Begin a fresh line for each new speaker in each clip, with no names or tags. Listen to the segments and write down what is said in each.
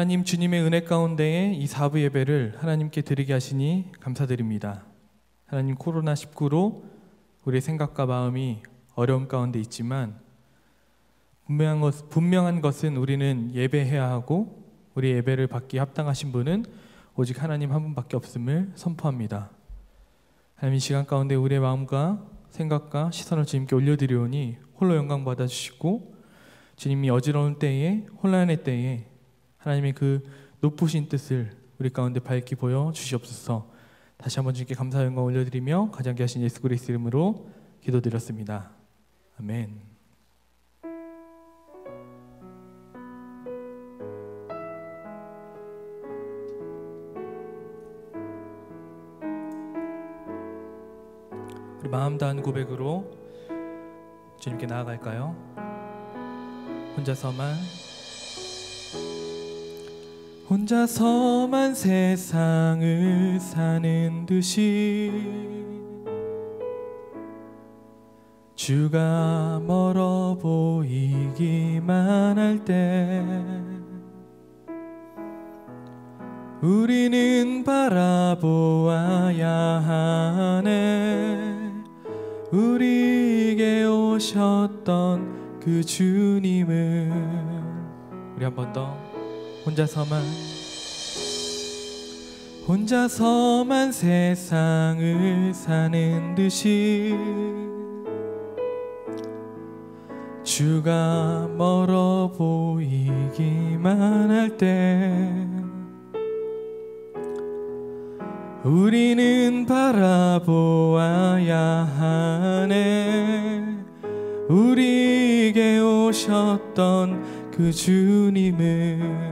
하나님 주님의 은혜 가운데에 이 4부 예배를 하나님께 드리게 하시니 감사드립니다. 하나님, 코로나19로 우리의 생각과 마음이 어려움 가운데 있지만 분명한 것은 우리는 예배해야 하고 우리 예배를 받기에 합당하신 분은 오직 하나님 한 분밖에 없음을 선포합니다. 하나님, 이 시간 가운데 우리의 마음과 생각과 시선을 주님께 올려드리오니 홀로 영광 받아주시고 주님이 어지러운 때에, 혼란의 때에 하나님의 그 높으신 뜻을 우리 가운데 밝히 보여 주시옵소서. 다시 한번 주님께 감사 영광 올려드리며 가장케 하신 예수 그리스도 이름으로 기도드렸습니다. 아멘. 우리 마음 다한 고백으로 주님께 나아갈까요? 혼자서만 세상을 사는 듯이 주가 멀어 보이기만 할 때 우리는 바라보아야 하네. 우리에게 오셨던 그 주님을. 우리 한 번 더. 혼자서만 세상을 사는 듯이 주가 멀어 보이기만 할 때 우리는 바라보아야 하네. 우리에게 오셨던 그 주님을.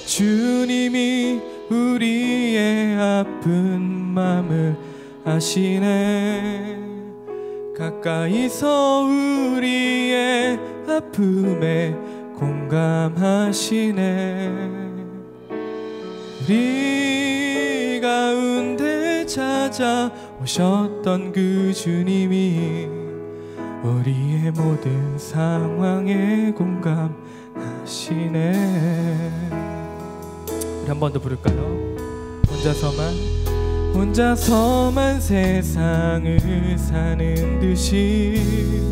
주님이 우리의 아픈 마음을 아시네. 가까이서 우리의 아픔에 공감하시네. 우리 가운데 찾아오셨던 그 주님이 우리의 모든 상황에 공감하시네. 우리 한 번 더 부를까요? 혼자서만 세상을 사는 듯이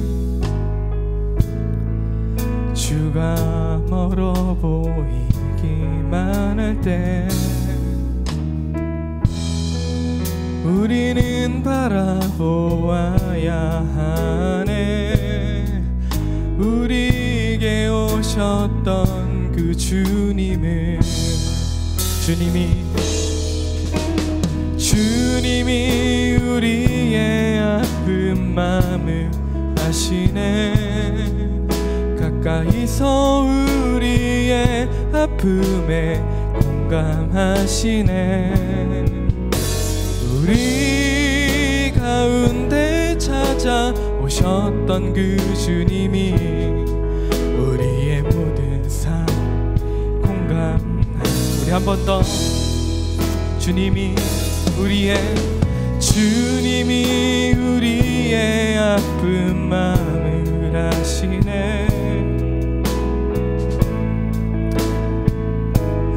주가 멀어 보이기만 할 때 우리는 바라보아야 하네. 우리에게 오셨던 그 주님을. 주님이 우리의 아픈 마음을 아시네. 가까이서 우리의 아픔에 공감하시네. 우리 가운데 찾아오셨던 그 주님이 우리의 모든 삶 공감. 우리 한 번 더. 주님이 우리의 아픈 마음을 아시네.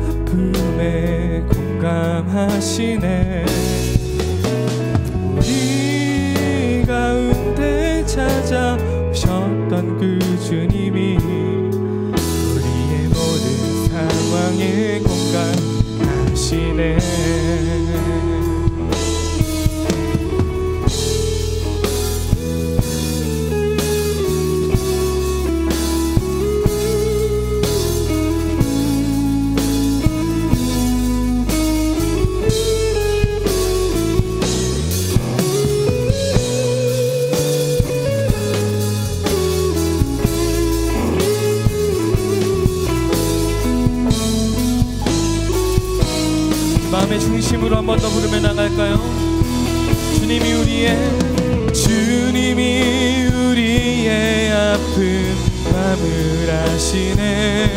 아픔에 공감하시네. 우리 가운데 찾아오셨던 그 주님이 우리의 모든 상황에 공감하시네. 마음의 중심으로 한 번 더 부르며 나갈까요? 주님이 우리의 아픈 마음을 아시네.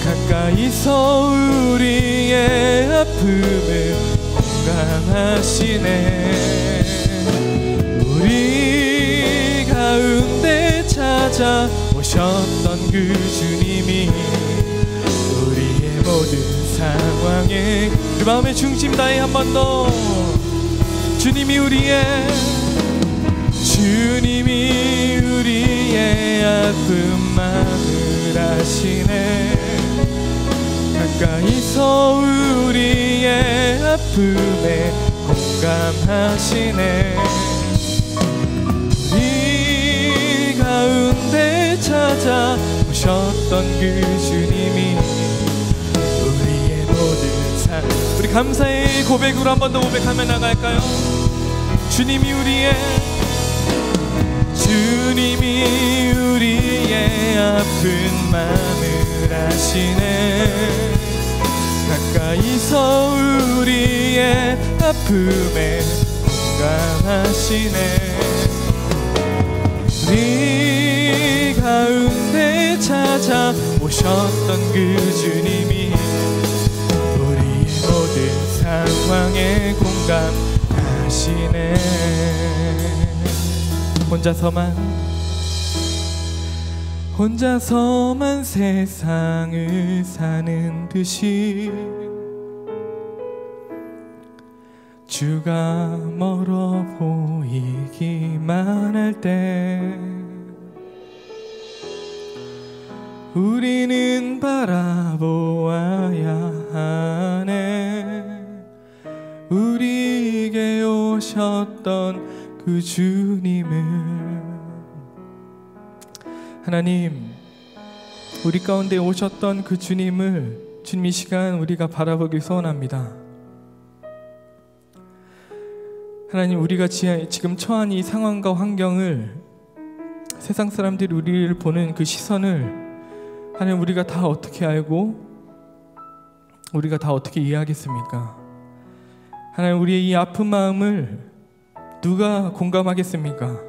가까이서 우리의 아픔을 공감하시네. 우리 가운데 찾아오셨 오셨던 그 주님이 우리의 모든 상황에 그 마음의 중심 다해 한 번 더 주님이 우리의 아픔만을 아시네 가까이서 우리의 아픔에 공감하시네 우리 가운데 찾아오셨던 그 주님이 우리의 모든 삶 우리 감사의 고백으로 한 번 더 고백하며 나갈까요? 주님이 우리의 아픔만을 아시네 가까이서 우리의 아픔에 공감하시네 우리 가운데 찾아오셨던 그 주님이 우리의 모든 상황에 공감하시네 혼자서만 세상을 사는 듯이 주가 멀어 보이기만 할 때 우리는 바라보아야 하네 우리에게 오셨던 그 주님을 하나님 우리 가운데 오셨던 그 주님을 주님 이 시간 우리가 바라보길 소원합니다. 하나님 우리가 지금 처한 이 상황과 환경을 세상 사람들이 우리를 보는 그 시선을 하나님 우리가 다 어떻게 알고 우리가 다 어떻게 이해하겠습니까? 하나님 우리의 이 아픈 마음을 누가 공감하겠습니까?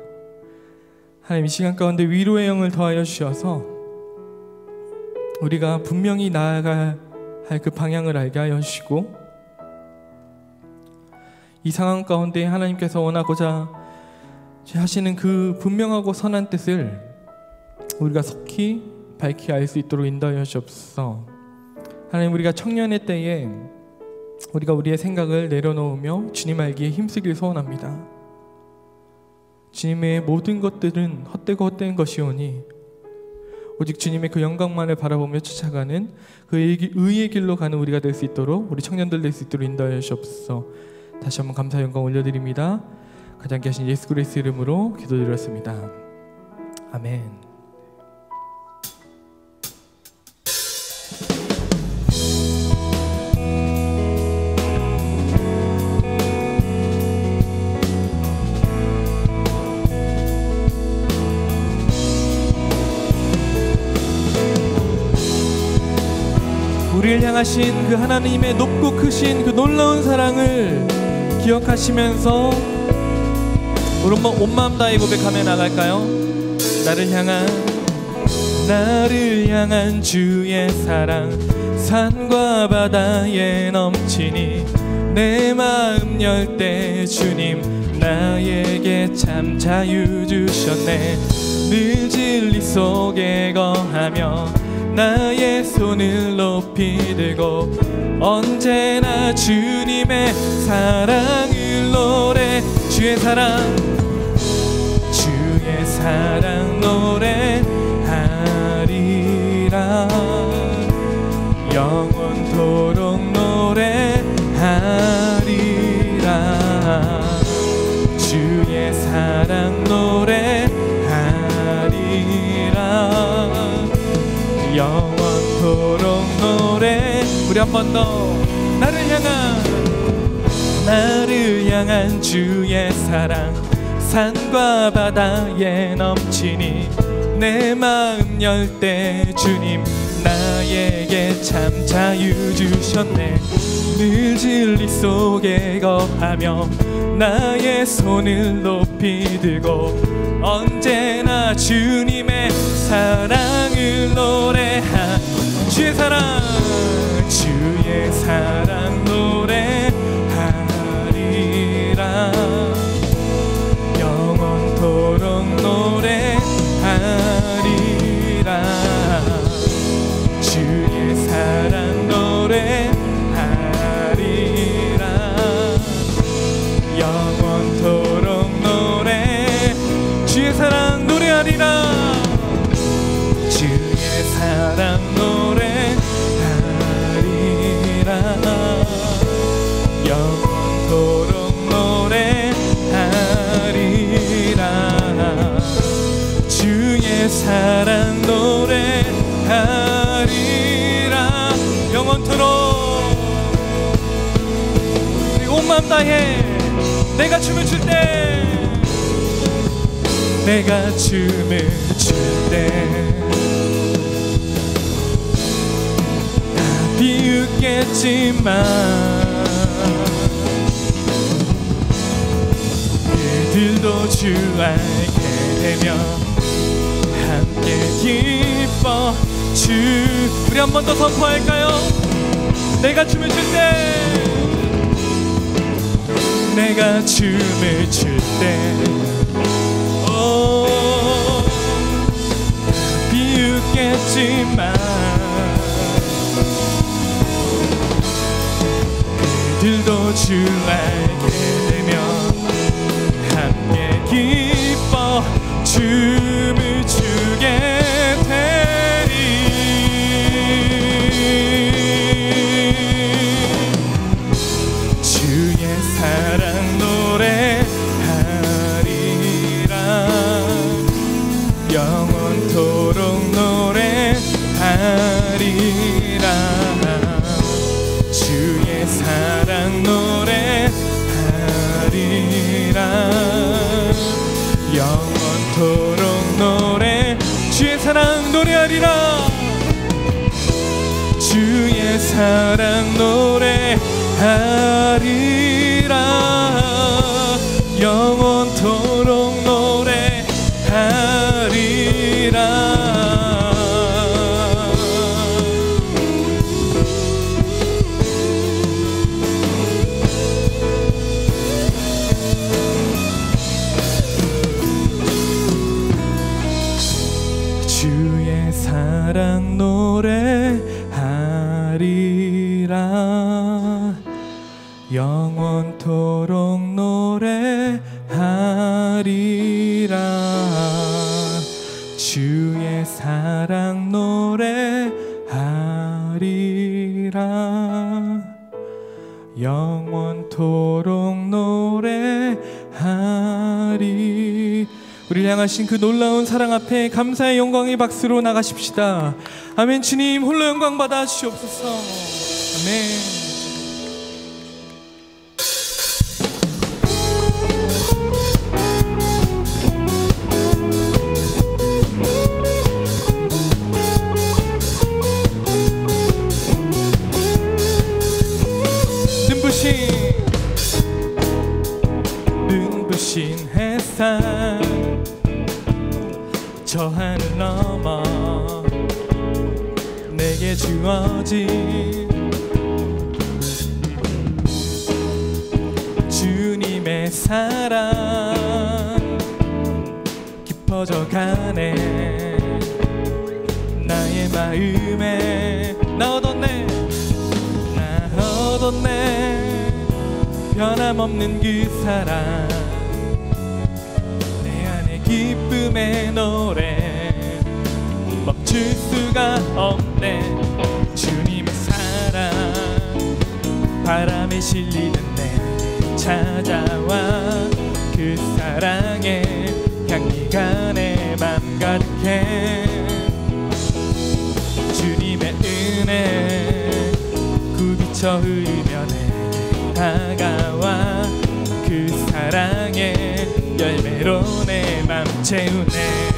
하나님 이 시간 가운데 위로의 영을 더하여 주셔서 우리가 분명히 나아가야 할 그 방향을 알게 하여 주시고 이 상황 가운데 하나님께서 원하고자 하시는 그 분명하고 선한 뜻을 우리가 속히 밝히 알 수 있도록 인도하여 주옵소서. 하나님 우리가 청년의 때에 우리가 우리의 생각을 내려놓으며 주님 알기에 힘쓰길 소원합니다. 주님의 모든 것들은 헛되고 헛된 것이오니 오직 주님의 그 영광만을 바라보며 쫓아가는 그 의의 길로 가는 우리가 될 수 있도록 우리 청년들 될 수 있도록 인도하여 주옵소서. 다시 한번 감사 영광 올려드립니다. 가장 귀하신 예수 그리스도 이름으로 기도드렸습니다. 아멘. 우리를 향하신 그 하나님의 높고 크신 그 놀라운 사랑을 기억하시면서 우리 온 마음 다해 고백하며 나갈까요? 나를 향한 주의 사랑 산과 바다에 넘치니 내 마음 열 때 주님 나에게 참 자유 주셨네. 늘 진리 속에 거하며 나의 손을 높이 들고 언제나 주님의 사랑을 노래 주의 사랑 노래하리라 영원토록 노래하리라 주의 사랑 노래하리라 영원토록 노래 우리 한 번 더 나를 향한 주의 사랑 산과 바다에 넘치니 내 마음 열 때 주님 나에게 참 자유 주셨네. 늘 진리 속에 거하며 나의 손을 높이 들고 언제나 주님의 사랑을 노래하 주의 사랑 노래하리라 영원토록 노래하리라 영원토록 노래 주의 사랑 노래하리라 주의 사랑 노래하리라 영원토록 노래하리라 주의 사랑 노래하리라 영원토록 온 마음 다해 내가 춤을 출 때 내가 춤을 출 때 다 비웃겠지만 그들도 주 알게 되면 함께 기뻐 주 우리 한 번 더 선포할까요? 내가 춤을 출 때 내가 춤을 출 때 비웃겠지만 그들도 주 알게 되면 함께 기뻐 춤을 추게 되리 주의 사랑 노래하리라 영원토록 노래하리라 주의 사랑 노래하리라 영원토록 노래 주의 사랑 노래하리라 주의 사랑 노래하리라 영원토록 노래하리라 주의 사랑 노래하리라 영원토록 노래하리라 주의 사랑 노래하리라 영원토록 노래하리 우리를 향하신 그 놀라운 사랑 앞에 감사의 영광의 박수로 나가십시다. 아멘. 주님 홀로 영광 받아 주시옵소서. 아멘. 눈부신 햇살 저 하늘 넘어 내게 주어진 주님의 사랑 깊어져 가네 나의 마음에 나 얻었네 변함없는 그 사랑 내 안에 기쁨의 노래 멈출 수가 없네 주님의 사랑 바람에 실리는 내 찾아와 그 사랑의 향기가 내 맘 가득해 주님의 은혜 굽이쳐 흐르며 내게 다가와 그 사랑의 열매로 내 맘 채우네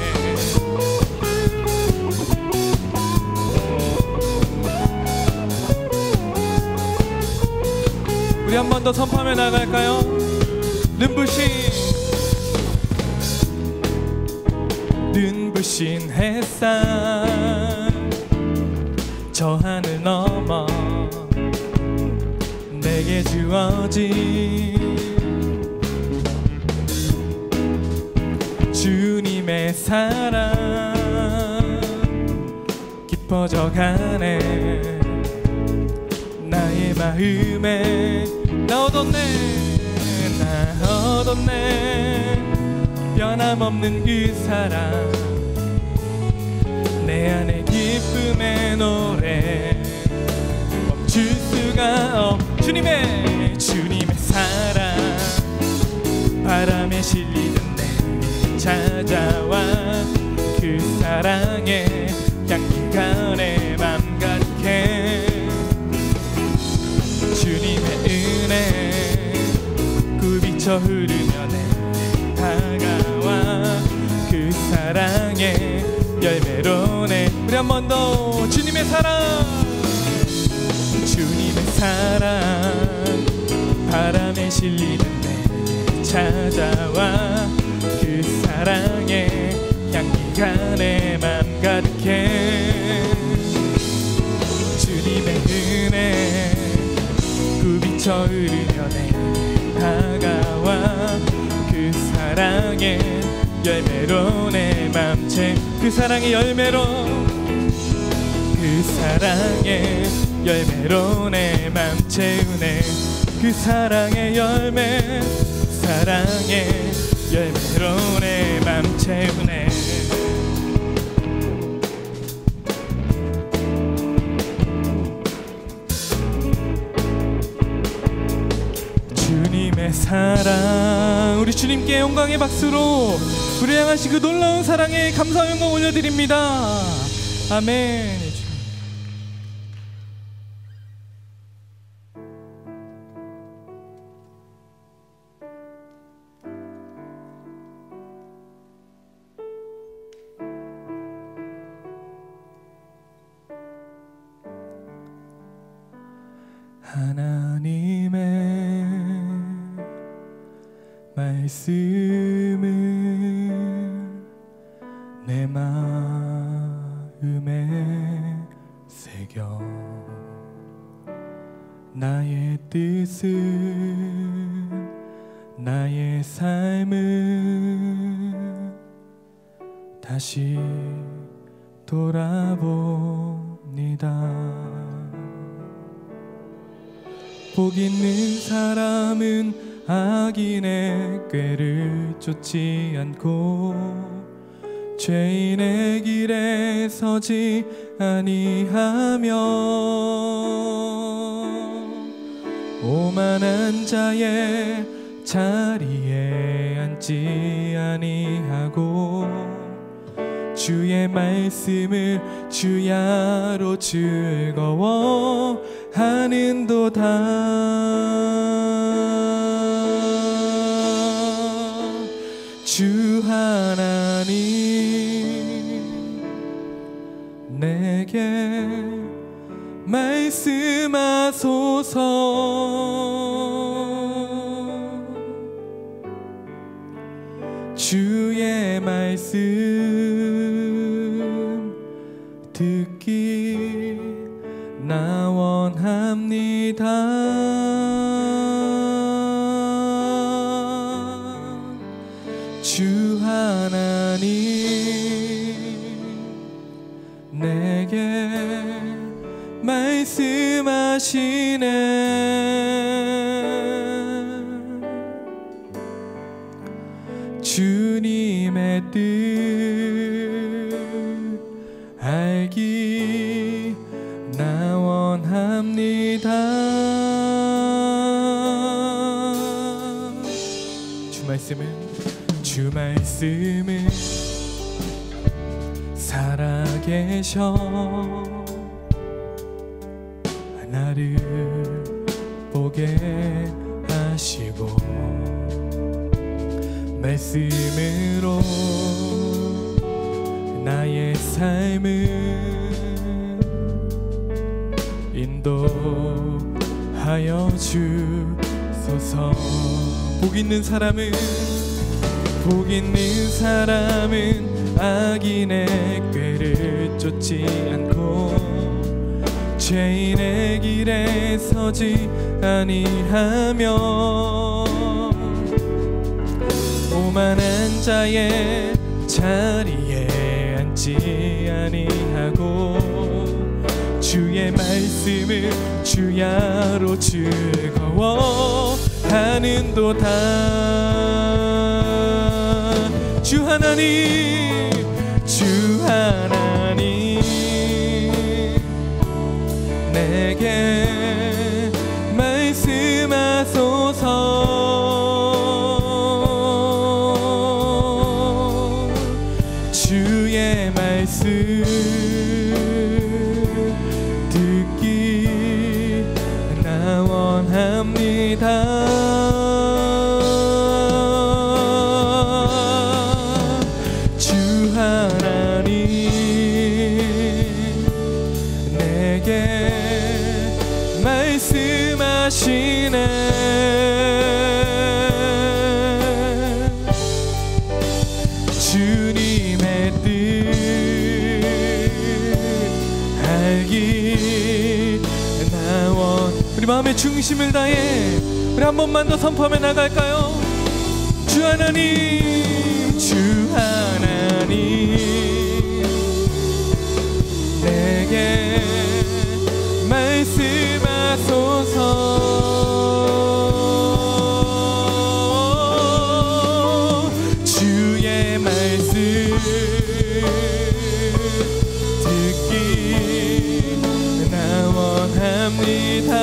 우리 한 번 더 선포하며 나갈까요? 눈부신 햇살 저 하늘 넘어 내게 주어진 주님의 사랑 깊어져 가네 나의 마음에 나 얻었네 멈췄네. 변함없는 그 사랑, 내 안에 기쁨의 노래 멈출 수가 없. 주님의 사랑, 바람에 실리던 내 찾아와 그 사랑에 향기가 내 맘 가득해. 주님의 은혜 굽이쳐 흐르며 내 다가와 그 사랑에 열매로 내. 우리 한 번 더. 주님의 사랑, 주님의 사랑, 바람에 실리는 내 찾아와 그 사랑에 향기가 내 맘 가득해. 주님의 은혜 굽이쳐 흐르며 내 다가와 그 사랑에 열매로 내 맘 채. 그 사랑의 열매로, 그 사랑의 열매로 내 맘 채우네. 그 사랑의 열매, 사랑의 열매로 내 맘 채우네. 주님의 사랑, 우리 주님께 영광의 박수로 우리 향하신 그 놀라운 사랑에 감사와 영광 올려드립니다. 아멘. 하나님의 말씀을 내 마음에 새겨 나의 뜻은 나의 삶을 다시 돌아봅니다. 복 있는 사람은 악인의 꾀를 쫓지 않고 죄인의 길에 서지 아니하며 오만한 자의 자리에 앉지 아니하고 주의 말씀을 주야로 즐거워하는도다. 주 하나님 내게 말씀하소서. 주의 말씀 듣기 나 원합니다. 주 하나님 내게 말씀하시네. 주님의 뜻 알기 나 원합니다. 주 말씀은 살아계셔 나를 보게 하시고 말씀으로 나의 삶을 인도하여 주소서. 복 있는 사람은 악인의 꾀를 쫓지 않고 죄인의 길에 서지 아니하며 오만한 자의 자리에 앉지 아니하고 주의 말씀을 주야로 즐거워하는도다. 주 하나님, 주 하나님, 내게 말씀하소서. 주의 말씀 듣기 나 원합니다. 말씀하시네. 주님의 뜻 알기 나원. 우리 마음의 중심을 다해 우리 한 번만 더 선포하며 나갈까요? 주 하나님, 주 하나님, 내게 말씀하소서. 주의 말씀 듣기 나 원합니다.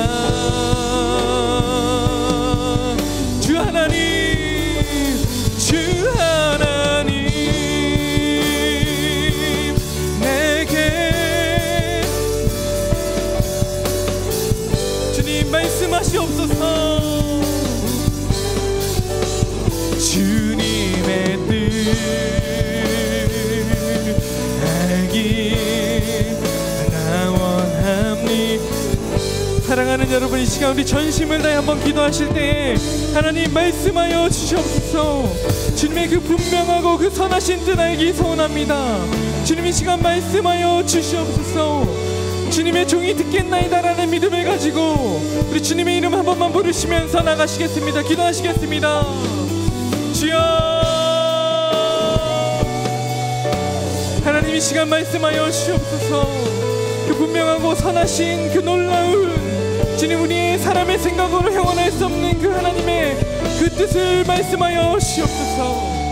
주 하나님, 주 하나님, 내게 주님 말씀하시옵소서. 주님의 뜻 알기 나 원합니다. 사랑하는 여러분, 이 시간 우리 전심을 다해 한번 기도하실 때 하나님 말씀하여 주시옵소서. 주님의 그 분명하고 그 선하신 뜻 알기 소원합니다. 주님, 이 시간 말씀하여 주시옵소서. 주님의 종이 듣겠나이다라는 믿음을 가지고 우리 주님의 이름 한 번만 부르시면서 나가시겠습니다. 기도하시겠습니다. 주여, 하나님 이 시간 말씀하여 주시옵소서. 그 분명하고 선하신 그 놀라운 주님, 우리의 사람의 생각으로 형언할 수 없는 그 하나님의 그 뜻을 말씀하여 주시옵소서.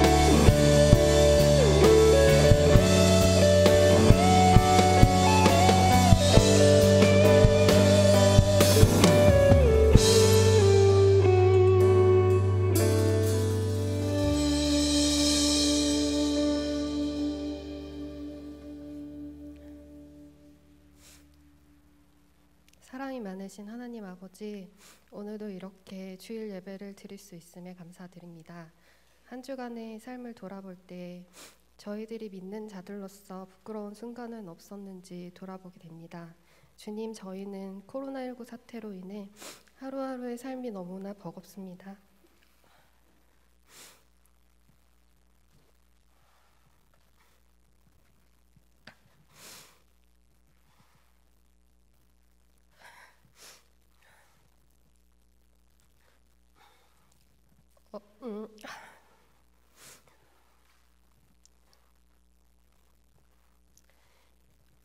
사랑이 많으신 하나님 아버지, 오늘도 이렇게 주일 예배를 드릴 수 있음에 감사드립니다. 한 주간의 삶을 돌아볼 때 저희들이 믿는 자들로서 부끄러운 순간은 없었는지 돌아보게 됩니다. 주님, 저희는 코로나19 사태로 인해 하루하루의 삶이 너무나 버겁습니다.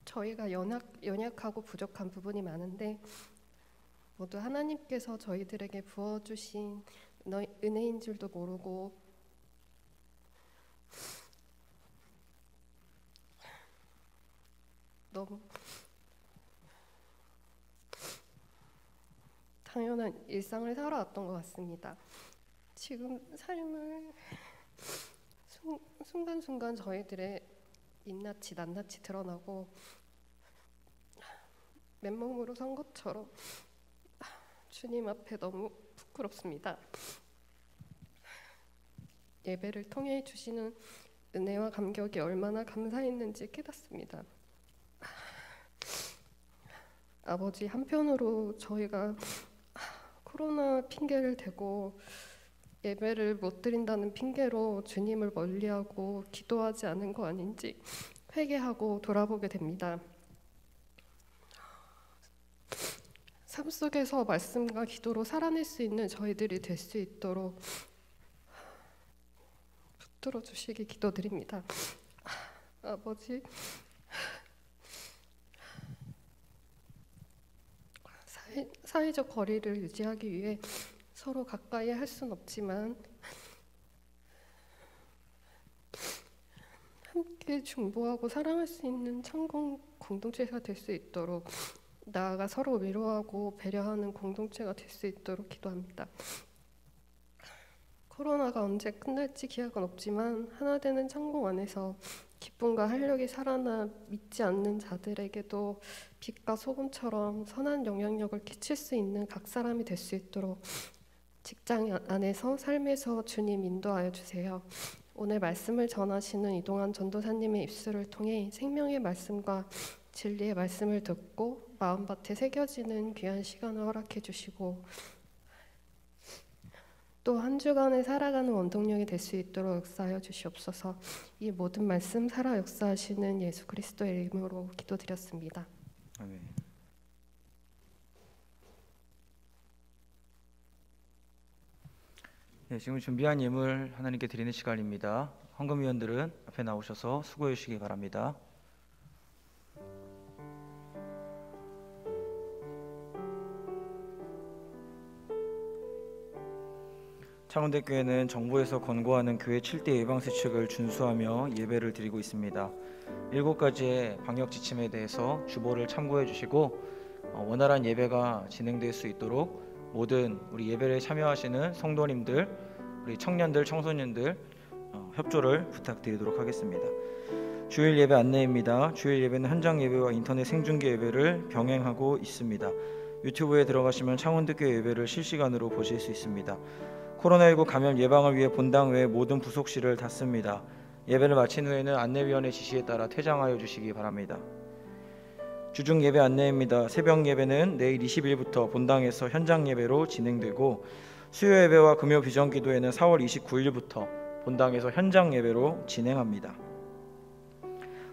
저희가 연약하고 부족한 부분이 많은데 모두 하나님께서 저희들에게 부어주신 은혜인 줄도 모르고 너무 당연한 일상을 살아왔던 것 같습니다. 지금 삶을 순간순간 저희들의 인낯이 낱낱이 드러나고 맨몸으로 선 것처럼 주님 앞에 너무 부끄럽습니다. 예배를 통해 주시는 은혜와 감격이 얼마나 감사했는지 깨닫습니다. 아버지, 한편으로 저희가 코로나 핑계를 대고 예배를 못 드린다는 핑계로 주님을 멀리하고 기도하지 않은 거 아닌지 회개하고 돌아보게 됩니다. 삶 속에서 말씀과 기도로 살아낼 수 있는 저희들이 될 수 있도록 붙들어 주시기 기도드립니다. 아버지, 사회적 거리를 유지하기 위해 서로 가까이 할 수는 없지만 함께 중보하고 사랑할 수 있는 창공 공동체가 될 수 있도록, 나아가 서로 위로하고 배려하는 공동체가 될 수 있도록 기도합니다. 코로나가 언제 끝날지 기약은 없지만 하나 되는 창공 안에서 기쁨과 활력이 살아나 믿지 않는 자들에게도 빛과 소금처럼 선한 영향력을 끼칠 수 있는 각 사람이 될 수 있도록 직장 안에서 삶에서 주님 인도하여 주세요. 오늘 말씀을 전하시는 이동환 전도사님의 입술을 통해 생명의 말씀과 진리의 말씀을 듣고 마음밭에 새겨지는 귀한 시간을 허락해 주시고, 또 한 주간을 살아가는 원동력이 될 수 있도록 역사하여 주시옵소서. 이 모든 말씀 살아 역사하시는 예수 그리스도의 이름으로 기도드렸습니다.
아멘. 네, 지금 준비한 예물 하나님께 드리는 시간입니다. 헌금위원들은 앞에 나오셔서 수고해 주시기 바랍니다. 창원대교회는 정부에서 권고하는 교회 7대 예방수칙을 준수하며 예배를 드리고 있습니다. 7가지의 방역 지침에 대해서 주보를 참고해 주시고 원활한 예배가 진행될 수 있도록 모든 우리 예배에 참여하시는 성도님들, 우리 청년들, 청소년들 협조를 부탁드리도록 하겠습니다. 주일 예배 안내입니다. 주일 예배는 현장 예배와 인터넷 생중계 예배를 병행하고 있습니다. 유튜브에 들어가시면 창원대교회 예배를 실시간으로 보실 수 있습니다. 코로나19 감염 예방을 위해 본당 외 모든 부속실을 닫습니다. 예배를 마친 후에는 안내위원회 지시에 따라 퇴장하여 주시기 바랍니다. 주중 예배 안내입니다. 새벽 예배는 내일 20일부터 본당에서 현장 예배로 진행되고, 수요 예배와 금요 비전 기도회는 4월 29일부터 본당에서 현장 예배로 진행합니다.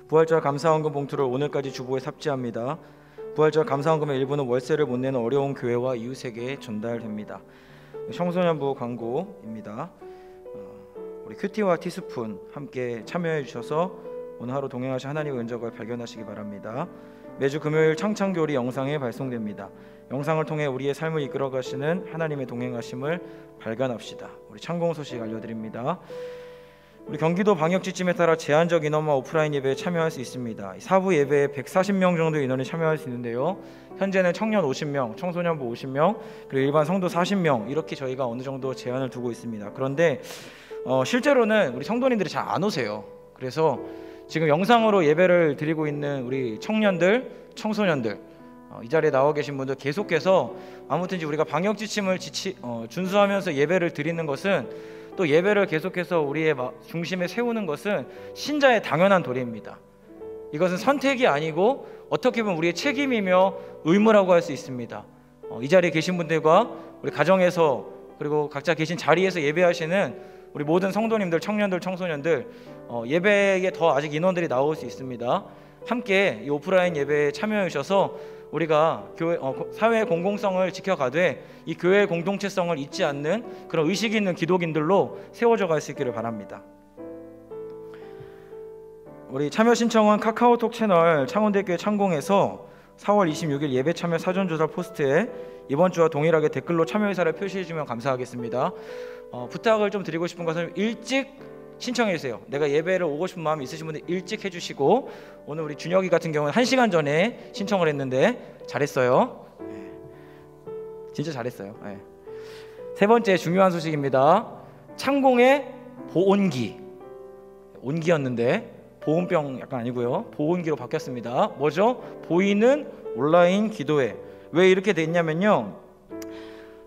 부활절 감사헌금 봉투를 오늘까지 주보에 삽지합니다. 부활절 감사헌금의 일부는 월세를 못 내는 어려운 교회와 이웃에게 전달됩니다. 청소년부 광고입니다. 우리 큐티와 티스푼 함께 참여해 주셔서 오늘 하루 동행하신 하나님의 은적을 발견하시기 바랍니다. 매주 금요일 창창교리 영상에 발송됩니다. 영상을 통해 우리의 삶을 이끌어 가시는 하나님의 동행하심을 발견합시다. 우리 창공 소식 알려드립니다. 우리 경기도 방역 지침에 따라 제한적 인원만 오프라인 예배에 참여할 수 있습니다. 사부 예배에 140명 정도 인원이 참여할 수 있는데요. 현재는 청년 50명, 청소년부 50명, 그리고 일반 성도 40명 이렇게 저희가 어느 정도 제한을 두고 있습니다. 그런데 실제로는 우리 성도님들이 잘 안 오세요. 그래서 지금 영상으로 예배를 드리고 있는 우리 청년들, 청소년들, 이 자리에 나와 계신 분들 계속해서 아무튼 우리가 방역 지침을 준수하면서 예배를 드리는 것은, 또 예배를 계속해서 우리의 중심에 세우는 것은 신자의 당연한 도리입니다. 이것은 선택이 아니고 어떻게 보면 우리의 책임이며 의무라고 할 수 있습니다. 이 자리에 계신 분들과 우리 가정에서 그리고 각자 계신 자리에서 예배하시는 우리 모든 성도님들, 청년들, 청소년들, 예배에 더 아직 인원들이 나올 수 있습니다. 함께 이 오프라인 예배에 참여해 주셔서 우리가 교회 사회의 공공성을 지켜가되 이 교회의 공동체성을 잊지 않는 그런 의식 있는 기독인들로 세워져 갈 수 있기를 바랍니다. 우리 참여 신청은 카카오톡 채널 창원대교회 창공에서 4월 26일 예배 참여 사전조사 포스트에 이번 주와 동일하게 댓글로 참여 의사를 표시해 주면 감사하겠습니다. 부탁을 좀 드리고 싶은 것은 일찍 신청해 주세요. 내가 예배를 오고 싶은 마음이 있으신 분들 일찍 해주시고, 오늘 우리 준혁이 같은 경우는 1시간 전에 신청을 했는데 잘했어요. 진짜 잘했어요. 세 번째 중요한 소식입니다. 창공의 보온기, 온기였는데 보온병 약간 아니고요, 보온기로 바뀌었습니다. 뭐죠? 보이는 온라인 기도회. 왜 이렇게 돼 있냐면요,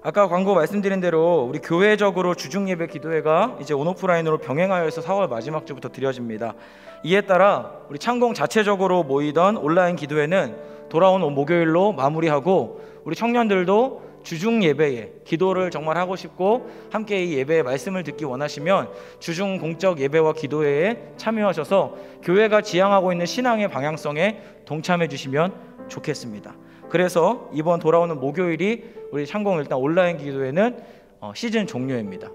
아까 광고 말씀드린 대로 우리 교회적으로 주중 예배 기도회가 이제 온오프라인으로 병행하여서 4월 마지막 주부터 드려집니다. 이에 따라 우리 창공 자체적으로 모이던 온라인 기도회는 돌아온 목요일로 마무리하고, 우리 청년들도 주중 예배에 기도를 정말 하고 싶고 함께 이 예배의 말씀을 듣기 원하시면 주중 공적 예배와 기도회에 참여하셔서 교회가 지향하고 있는 신앙의 방향성에 동참해 주시면 좋겠습니다. 그래서 이번 돌아오는 목요일이 우리 창공 일단 온라인 기도회는 시즌 종료입니다.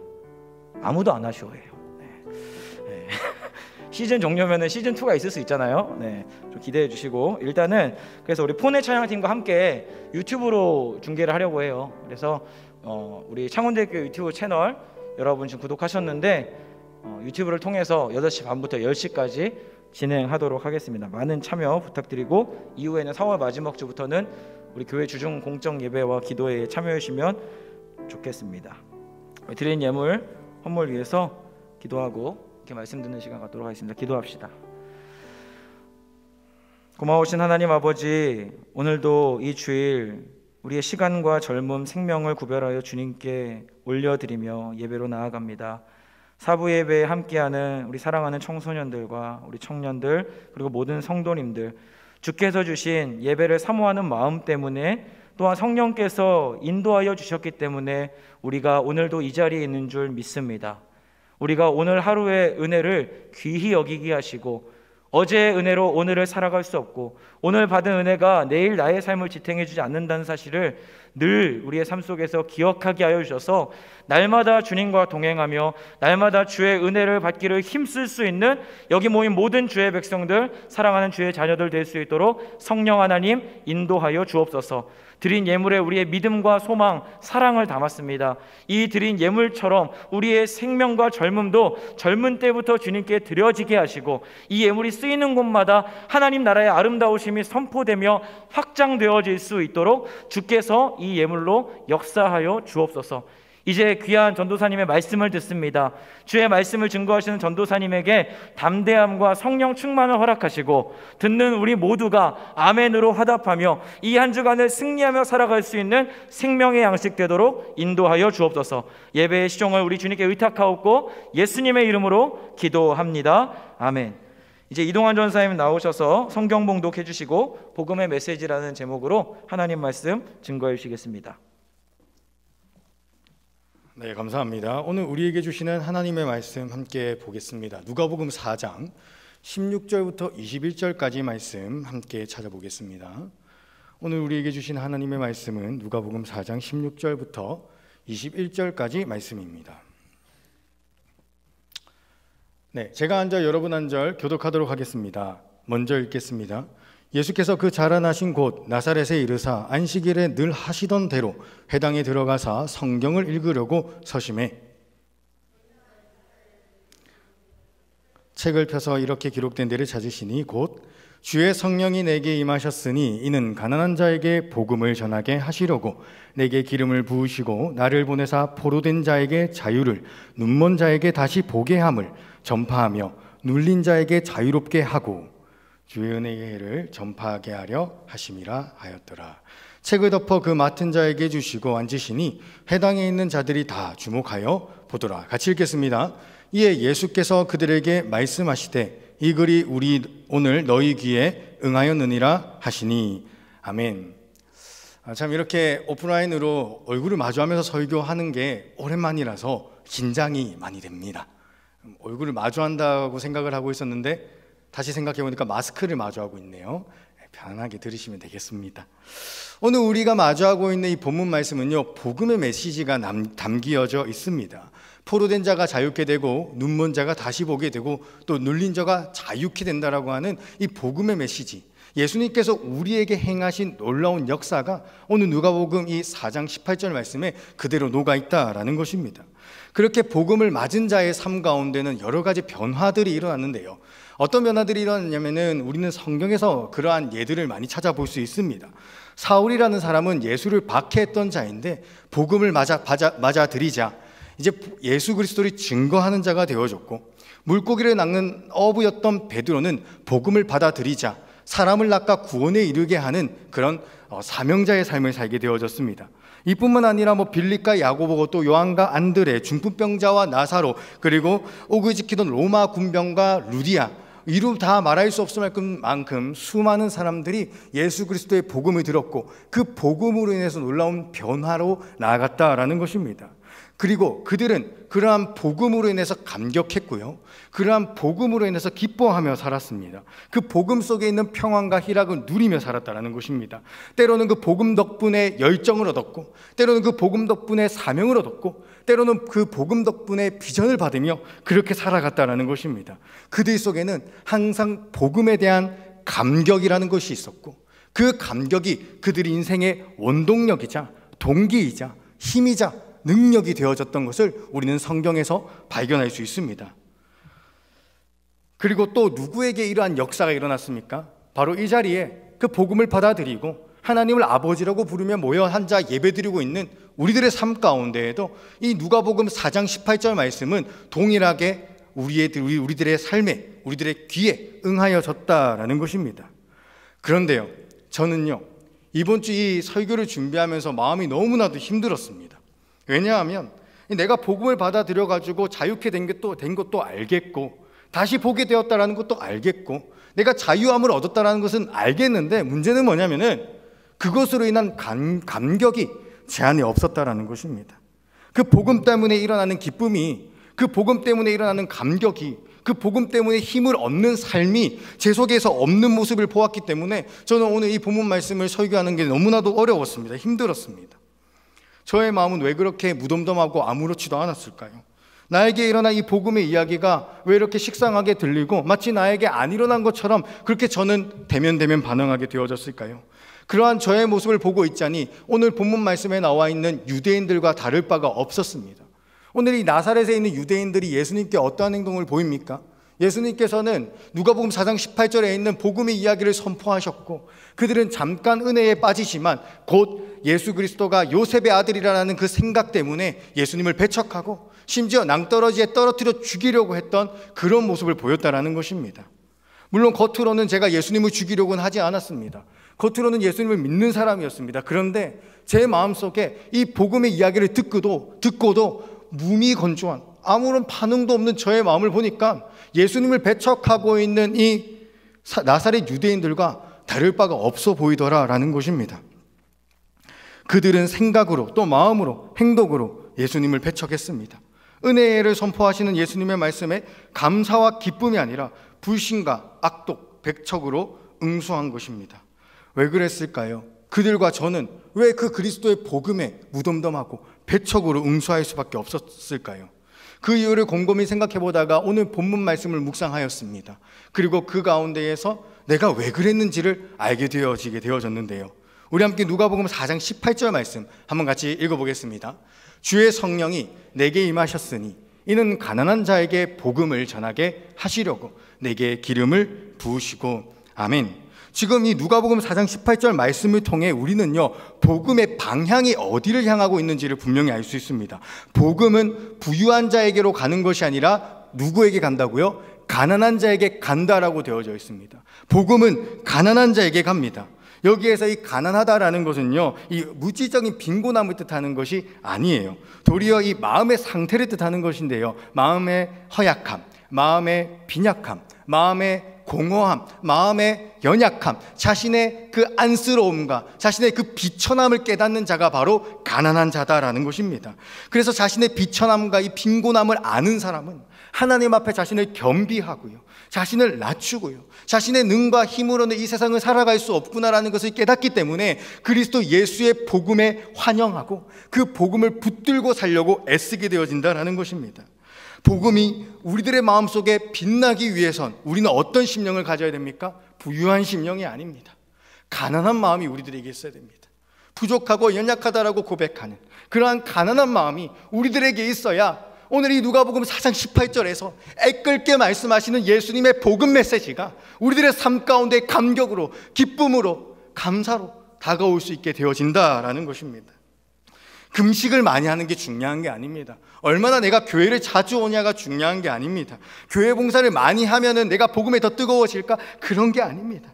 아무도 안 아쉬워해요. 네. 시즌 종료면은 시즌 2가 있을 수 있잖아요. 네, 좀 기대해 주시고, 일단은 그래서 우리 폰의 찬양팀과 함께 유튜브로 중계를 하려고 해요. 그래서 우리 창원대교회 유튜브 채널 여러분 지금 구독하셨는데 유튜브를 통해서 8시 반부터 10시까지 진행하도록 하겠습니다. 많은 참여 부탁드리고 이후에는 4월 마지막 주부터는 우리 교회 주중 공적 예배와 기도에 참여해 주시면 좋겠습니다. 드린 예물 헌물 위해서 기도하고 이렇게 말씀 듣는 시간 갖도록 하겠습니다. 기도합시다. 고마우신 하나님 아버지, 오늘도 이 주일 우리의 시간과 젊음, 생명을 구별하여 주님께 올려드리며 예배로 나아갑니다. 사부 예배에 함께하는 우리 사랑하는 청소년들과 우리 청년들 그리고 모든 성도님들, 주께서 주신 예배를 사모하는 마음 때문에 또한 성령께서 인도하여 주셨기 때문에 우리가 오늘도 이 자리에 있는 줄 믿습니다. 우리가 오늘 하루의 은혜를 귀히 여기게 하시고 어제의 은혜로 오늘을 살아갈 수 없고 오늘 받은 은혜가 내일 나의 삶을 지탱해 주지 않는다는 사실을 늘 우리의 삶 속에서 기억하게 하여 주셔서 날마다 주님과 동행하며 날마다 주의 은혜를 받기를 힘쓸 수 있는 여기 모인 모든 주의 백성들, 사랑하는 주의 자녀들 될 수 있도록 성령 하나님 인도하여 주옵소서. 드린 예물에 우리의 믿음과 소망, 사랑을 담았습니다. 이 드린 예물처럼 우리의 생명과 젊음도 젊은 때부터 주님께 드려지게 하시고 이 예물이 쓰이는 곳마다 하나님 나라의 아름다우심이 선포되며 확장되어질 수 있도록 주께서 이 예물로 역사하여 주옵소서. 이제 귀한 전도사님의 말씀을 듣습니다. 주의 말씀을 증거하시는 전도사님에게 담대함과 성령 충만을 허락하시고 듣는 우리 모두가 아멘으로 화답하며 이 한 주간을 승리하며 살아갈 수 있는 생명의 양식 되도록 인도하여 주옵소서. 예배의 시종을 우리 주님께 의탁하옵고 예수님의 이름으로 기도합니다. 아멘. 이제 이동환 전사님 나오셔서 성경 봉독해 주시고 복음의 메시지라는 제목으로 하나님 말씀 증거해 주시겠습니다.
네, 감사합니다. 오늘 우리에게 주시는 하나님의 말씀 함께 보겠습니다. 누가복음 4장 16절부터 21절까지 말씀 함께 찾아보겠습니다. 오늘 우리에게 주신 하나님의 말씀은 누가복음 4장 16절부터 21절까지 말씀입니다. 네, 제가 한 절 여러분 한 절 교독하도록 하겠습니다. 먼저 읽겠습니다. 예수께서 그 자라나신 곳 나사렛에 이르사 안식일에 늘 하시던 대로 회당에 들어가사 성경을 읽으려고 서심해 책을 펴서 이렇게 기록된 데를 찾으시니 곧 주의 성령이 내게 임하셨으니 이는 가난한 자에게 복음을 전하게 하시려고 내게 기름을 부으시고 나를 보내사 포로된 자에게 자유를 눈먼 자에게 다시 보게 함을 전파하며 눌린 자에게 자유롭게 하고 주의 은혜의 해를 전파하게 하려 하심이라 하였더라. 책을 덮어 그 맡은 자에게 주시고 앉으시니 회당에 있는 자들이 다 주목하여 보더라. 같이 읽겠습니다. 이에 예수께서 그들에게 말씀하시되 이 글이 우리 오늘 너희 귀에 응하였느니라 하시니 아멘. 참 이렇게 오프라인으로 얼굴을 마주하면서 설교하는 게 오랜만이라서 긴장이 많이 됩니다. 얼굴을 마주한다고 생각을 하고 있었는데 다시 생각해보니까 마스크를 마주하고 있네요. 편안하게 들으시면 되겠습니다. 오늘 우리가 마주하고 있는 이 본문 말씀은요, 복음의 메시지가 담기어져 있습니다. 포로된 자가 자유케 되고 눈먼 자가 다시 보게 되고 또 눌린 자가 자유케 된다라고 하는 이 복음의 메시지, 예수님께서 우리에게 행하신 놀라운 역사가 오늘 누가복음 이 4장 18절 말씀에 그대로 녹아있다라는 것입니다. 그렇게 복음을 맞은 자의 삶 가운데는 여러 가지 변화들이 일어났는데요, 어떤 변화들이 일어났냐면은 우리는 성경에서 그러한 예들을 많이 찾아볼 수 있습니다. 사울이라는 사람은 예수를 박해했던 자인데 복음을 맞아들이자 이제 예수 그리스도를 증거하는 자가 되어졌고, 물고기를 낚는 어부였던 베드로는 복음을 받아들이자 사람을 낚아 구원에 이르게 하는 그런 사명자의 삶을 살게 되어졌습니다. 이뿐만 아니라 빌립과 야고보, 또 요한과 안드레, 중풍병자와 나사로, 그리고 옥을 지키던 로마 군병과 루디아, 이루 다 말할 수 없을 만큼 수많은 사람들이 예수 그리스도의 복음을 들었고 그 복음으로 인해서 놀라운 변화로 나아갔다라는 것입니다. 그리고 그들은 그러한 복음으로 인해서 감격했고요, 그러한 복음으로 인해서 기뻐하며 살았습니다. 그 복음 속에 있는 평안과 희락을 누리며 살았다는 것입니다. 때로는 그 복음 덕분에 열정을 얻었고, 때로는 그 복음 덕분에 사명을 얻었고, 때로는 그 복음 덕분에 비전을 받으며 그렇게 살아갔다는 것입니다. 그들 속에는 항상 복음에 대한 감격이라는 것이 있었고, 그 감격이 그들의 인생의 원동력이자 동기이자 힘이자 능력이 되어졌던 것을 우리는 성경에서 발견할 수 있습니다. 그리고 또 누구에게 이러한 역사가 일어났습니까? 바로 이 자리에 그 복음을 받아들이고 하나님을 아버지라고 부르며 모여 앉아 예배드리고 있는 우리들의 삶 가운데에도 이 누가복음 4장 18절 말씀은 동일하게 우리들의 삶에, 우리들의 귀에 응하여졌다라는 것입니다. 그런데요, 저는요, 이번 주 이 설교를 준비하면서 마음이 너무나도 힘들었습니다. 왜냐하면 내가 복음을 받아들여가지고 자유케 된 것도 알겠고, 다시 보게 되었다라는 것도 알겠고, 내가 자유함을 얻었다라는 것은 알겠는데, 문제는 뭐냐면은 그것으로 인한 감격이 제 안에 없었다라는 것입니다. 그 복음 때문에 일어나는 기쁨이, 그 복음 때문에 일어나는 감격이, 그 복음 때문에 힘을 얻는 삶이 제 속에서 없는 모습을 보았기 때문에 저는 오늘 이 본문 말씀을 설교하는 게 너무나도 어려웠습니다. 힘들었습니다. 저의 마음은 왜 그렇게 무덤덤하고 아무렇지도 않았을까요? 나에게 일어난 이 복음의 이야기가 왜 이렇게 식상하게 들리고 마치 나에게 안 일어난 것처럼 그렇게 저는 대면 반응하게 되어졌을까요? 그러한 저의 모습을 보고 있자니 오늘 본문 말씀에 나와 있는 유대인들과 다를 바가 없었습니다. 오늘 이 나사렛에 있는 유대인들이 예수님께 어떠한 행동을 보입니까? 예수님께서는 누가복음 4장 18절에 있는 복음의 이야기를 선포하셨고, 그들은 잠깐 은혜에 빠지지만 곧 예수 그리스도가 요셉의 아들이라는 그 생각 때문에 예수님을 배척하고 심지어 낭떠러지에 떨어뜨려 죽이려고 했던 그런 모습을 보였다라는 것입니다. 물론 겉으로는 제가 예수님을 죽이려고는 하지 않았습니다. 겉으로는 예수님을 믿는 사람이었습니다. 그런데 제 마음속에 이 복음의 이야기를 듣고도 무미건조한, 아무런 반응도 없는 저의 마음을 보니까 예수님을 배척하고 있는 이 나사렛 유대인들과 다를 바가 없어 보이더라라는 것입니다. 그들은 생각으로 또 마음으로 행동으로 예수님을 배척했습니다. 은혜를 선포하시는 예수님의 말씀에 감사와 기쁨이 아니라 불신과 악독, 배척으로 응수한 것입니다. 왜 그랬을까요? 그들과 저는 왜 그 그리스도의 복음에 무덤덤하고 배척으로 응수할 수밖에 없었을까요? 그 이유를 곰곰이 생각해 보다가 오늘 본문 말씀을 묵상하였습니다. 그리고 그 가운데에서 내가 왜 그랬는지를 알게 되어졌는데요. 우리 함께 누가복음 4장 18절 말씀 한번 같이 읽어보겠습니다. 주의 성령이 내게 임하셨으니 이는 가난한 자에게 복음을 전하게 하시려고 내게 기름을 부으시고. 아멘. 지금 이 누가복음 4장 18절 말씀을 통해 우리는요, 복음의 방향이 어디를 향하고 있는지를 분명히 알 수 있습니다. 복음은 부유한 자에게로 가는 것이 아니라 누구에게 간다고요? 가난한 자에게 간다라고 되어져 있습니다. 복음은 가난한 자에게 갑니다. 여기에서 이 가난하다라는 것은요, 이 물질적인 빈곤함을 뜻하는 것이 아니에요. 도리어 이 마음의 상태를 뜻하는 것인데요, 마음의 허약함, 마음의 빈약함, 마음의 공허함, 마음의 연약함, 자신의 그 안쓰러움과 자신의 그 비천함을 깨닫는 자가 바로 가난한 자다라는 것입니다. 그래서 자신의 비천함과 이 빈곤함을 아는 사람은 하나님 앞에 자신을 겸비하고요, 자신을 낮추고요, 자신의 능과 힘으로는 이 세상을 살아갈 수 없구나라는 것을 깨닫기 때문에 그리스도 예수의 복음에 환영하고 그 복음을 붙들고 살려고 애쓰게 되어진다는 것입니다. 복음이 우리들의 마음속에 빛나기 위해선 우리는 어떤 심령을 가져야 됩니까? 부유한 심령이 아닙니다. 가난한 마음이 우리들에게 있어야 됩니다. 부족하고 연약하다라고 고백하는 그러한 가난한 마음이 우리들에게 있어야 오늘 이 누가복음 4장 18절에서 애끓게 말씀하시는 예수님의 복음 메시지가 우리들의 삶 가운데 감격으로, 기쁨으로, 감사로 다가올 수 있게 되어진다라는 것입니다. 금식을 많이 하는 게 중요한 게 아닙니다. 얼마나 내가 교회를 자주 오냐가 중요한 게 아닙니다. 교회 봉사를 많이 하면은 내가 복음에 더 뜨거워질까? 그런 게 아닙니다.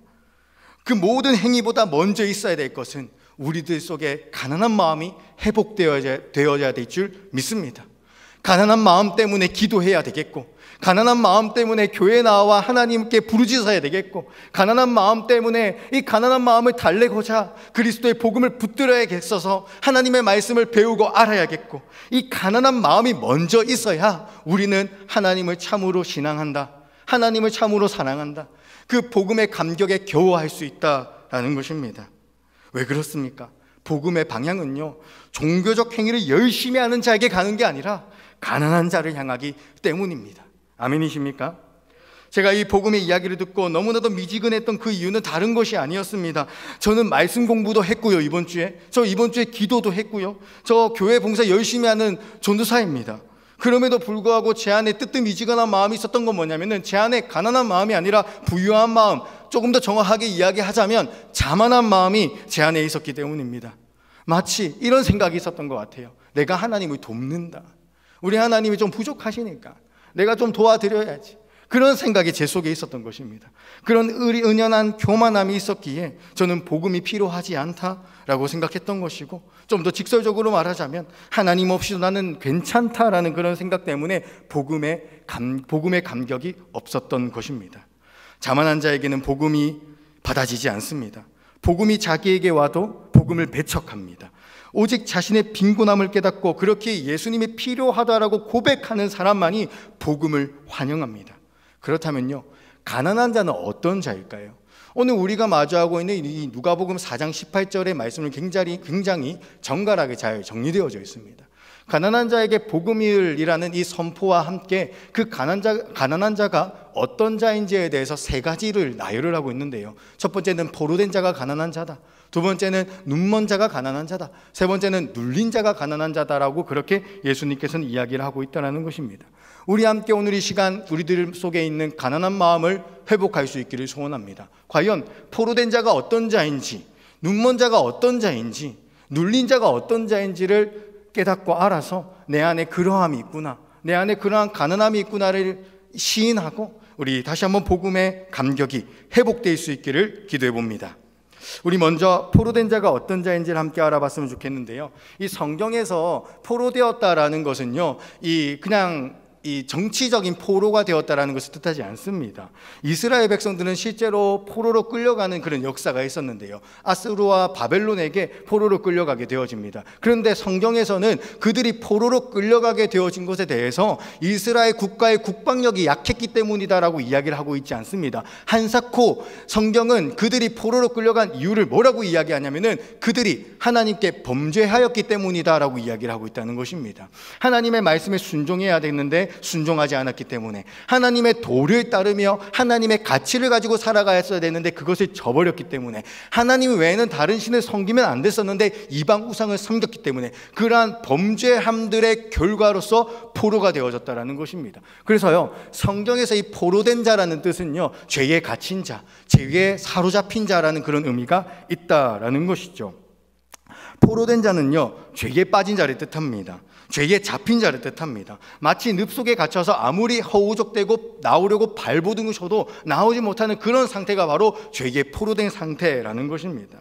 그 모든 행위보다 먼저 있어야 될 것은 우리들 속에 가난한 마음이 회복되어야 될 줄 믿습니다. 가난한 마음 때문에 기도해야 되겠고, 가난한 마음 때문에 교회 나와 하나님께 부르짖어야 되겠고, 가난한 마음 때문에 이 가난한 마음을 달래고자 그리스도의 복음을 붙들어야겠어서 하나님의 말씀을 배우고 알아야겠고, 이 가난한 마음이 먼저 있어야 우리는 하나님을 참으로 신앙한다, 하나님을 참으로 사랑한다, 그 복음의 감격에 겨워할 수 있다라는 것입니다. 왜 그렇습니까? 복음의 방향은요, 종교적 행위를 열심히 하는 자에게 가는 게 아니라 가난한 자를 향하기 때문입니다. 아멘이십니까? 제가 이 복음의 이야기를 듣고 너무나도 미지근했던 그 이유는 다른 것이 아니었습니다. 저는 말씀 공부도 했고요, 이번 주에 기도도 했고요, 저 교회 봉사 열심히 하는 전도사입니다. 그럼에도 불구하고 제 안에 뜨뜻미지근한 마음이 있었던 건 뭐냐면은 제 안에 가난한 마음이 아니라 부유한 마음, 조금 더 정확하게 이야기하자면 자만한 마음이 제 안에 있었기 때문입니다. 마치 이런 생각이 있었던 것 같아요. 내가 하나님을 돕는다. 우리 하나님이 좀 부족하시니까 내가 좀 도와드려야지. 그런 생각이 제 속에 있었던 것입니다. 그런 은연한 교만함이 있었기에 저는 복음이 필요하지 않다라고 생각했던 것이고, 좀 더 직설적으로 말하자면 하나님 없이도 나는 괜찮다라는 그런 생각 때문에 복음의 감격이 없었던 것입니다. 자만한 자에게는 복음이 받아지지 않습니다. 복음이 자기에게 와도 복음을 배척합니다. 오직 자신의 빈곤함을 깨닫고 그렇게 예수님이 필요하다라고 고백하는 사람만이 복음을 환영합니다. 그렇다면요, 가난한 자는 어떤 자일까요? 오늘 우리가 마주하고 있는 이 누가복음 4장 18절의 말씀은 굉장히 정갈하게 잘 정리되어져 있습니다. 가난한 자에게 복음이라는 이 선포와 함께 그 가난한 자가 어떤 자인지에 대해서 세 가지를 나열을 하고 있는데요. 첫 번째는 포로된 자가 가난한 자다. 두 번째는 눈먼 자가 가난한 자다. 세 번째는 눌린 자가 가난한 자다라고 그렇게 예수님께서는 이야기를 하고 있다는 것입니다. 우리 함께 오늘 이 시간 우리들 속에 있는 가난한 마음을 회복할 수 있기를 소원합니다. 과연 포로된 자가 어떤 자인지, 눈먼 자가 어떤 자인지, 눌린 자가 어떤 자인지를 깨닫고 알아서 내 안에 그러함이 있구나, 내 안에 그러한 가난함이 있구나를 시인하고 우리 다시 한번 복음의 감격이 회복될 수 있기를 기도해 봅니다. 우리 먼저 포로된 자가 어떤 자인지를 함께 알아봤으면 좋겠는데요. 이 성경에서 포로되었다라는 것은요, 그냥 정치적인 포로가 되었다라는 것을 뜻하지 않습니다. 이스라엘 백성들은 실제로 포로로 끌려가는 그런 역사가 있었는데요. 아수르와 바벨론에게 포로로 끌려가게 되어집니다. 그런데 성경에서는 그들이 포로로 끌려가게 되어진 것에 대해서 이스라엘 국가의 국방력이 약했기 때문이다라고 이야기를 하고 있지 않습니다. 한사코 성경은 그들이 포로로 끌려간 이유를 뭐라고 이야기하냐면은 그들이 하나님께 범죄하였기 때문이다라고 이야기를 하고 있다는 것입니다. 하나님의 말씀에 순종해야 되는데 순종하지 않았기 때문에, 하나님의 도를 따르며 하나님의 가치를 가지고 살아가야 되는데 그것을 저버렸기 때문에, 하나님 외에는 다른 신을 섬기면 안 됐었는데 이방 우상을 섬겼기 때문에 그러한 범죄함들의 결과로서 포로가 되어졌다는 것입니다. 그래서요, 성경에서 이 포로된 자라는 뜻은요, 죄에 갇힌 자, 죄에 사로잡힌 자라는 그런 의미가 있다라는 것이죠. 포로된 자는요, 죄에 빠진 자를 뜻합니다. 죄에 잡힌 자를 뜻합니다. 마치 늪 속에 갇혀서 아무리 허우적대고 나오려고 발버둥쳐도 나오지 못하는 그런 상태가 바로 죄에 포로된 상태라는 것입니다.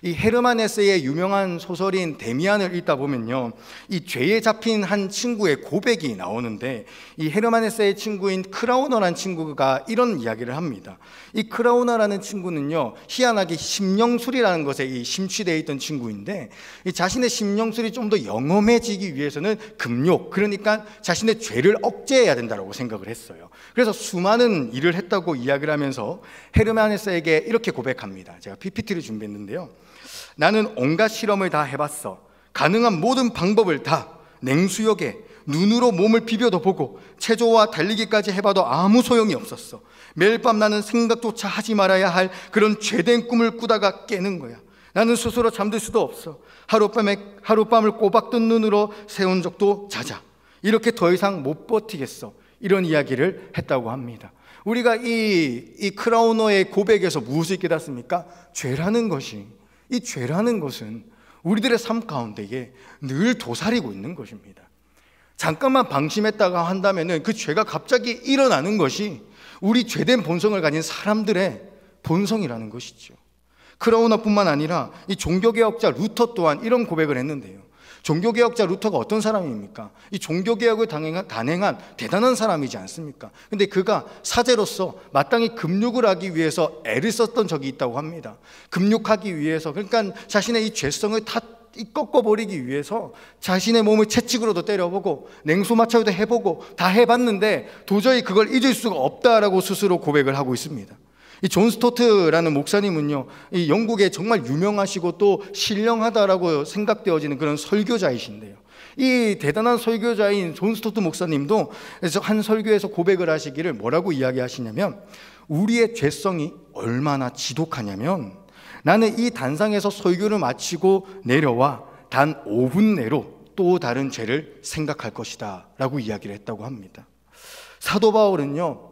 이 헤르만 헤세의 유명한 소설인 데미안을 읽다 보면요, 이 죄에 잡힌 한 친구의 고백이 나오는데, 이 헤르만 헤세의 친구인 크라우너라는 친구가 이런 이야기를 합니다. 이 크라우너라는 친구는요, 희한하게 심령술이라는 것에 심취되어 있던 친구인데, 이 자신의 심령술이 좀 더 영험해지기 위해서는 금욕, 그러니까 자신의 죄를 억제해야 된다고 생각을 했어요. 그래서 수많은 일을 했다고 이야기를 하면서 헤르만 헤세에게 이렇게 고백합니다. 제가 PPT를 준비했는데요. 나는 온갖 실험을 다 해봤어. 가능한 모든 방법을 다 냉수욕에 눈으로 몸을 비벼도 보고 체조와 달리기까지 해봐도 아무 소용이 없었어. 매일 밤 나는 생각조차 하지 말아야 할 그런 죄된 꿈을 꾸다가 깨는 거야. 나는 스스로 잠들 수도 없어. 하룻밤을 꼬박 뜬 눈으로 세운 적도 잦아. 이렇게 더 이상 못 버티겠어. 이런 이야기를 했다고 합니다. 우리가 이 크라우너의 고백에서 무엇을 깨닫습니까? 죄라는 것이, 이 죄라는 것은 우리들의 삶 가운데에 늘 도사리고 있는 것입니다. 잠깐만 방심했다가 한다면은 그 죄가 갑자기 일어나는 것이 우리 죄된 본성을 가진 사람들의 본성이라는 것이죠. 크라우너뿐만 아니라 이 종교개혁자 루터 또한 이런 고백을 했는데요. 종교개혁자 루터가 어떤 사람입니까? 이 종교개혁을 단행한 대단한 사람이지 않습니까? 근데 그가 사제로서 마땅히 금욕을 하기 위해서 애를 썼던 적이 있다고 합니다. 금욕하기 위해서, 그러니까 자신의 이 죄성을 다 꺾어버리기 위해서 자신의 몸을 채찍으로도 때려보고 냉수 마찰도 해보고 다 해봤는데 도저히 그걸 잊을 수가 없다라고 스스로 고백을 하고 있습니다. 이 존 스토트라는 목사님은요, 이 영국에 정말 유명하시고 또 신령하다라고 생각되어지는 그런 설교자이신데요, 이 대단한 설교자인 존 스토트 목사님도 한 설교에서 고백을 하시기를 뭐라고 이야기하시냐면, 우리의 죄성이 얼마나 지독하냐면 나는 이 단상에서 설교를 마치고 내려와 단 5분 내로 또 다른 죄를 생각할 것이다 라고 이야기를 했다고 합니다. 사도 바울은요,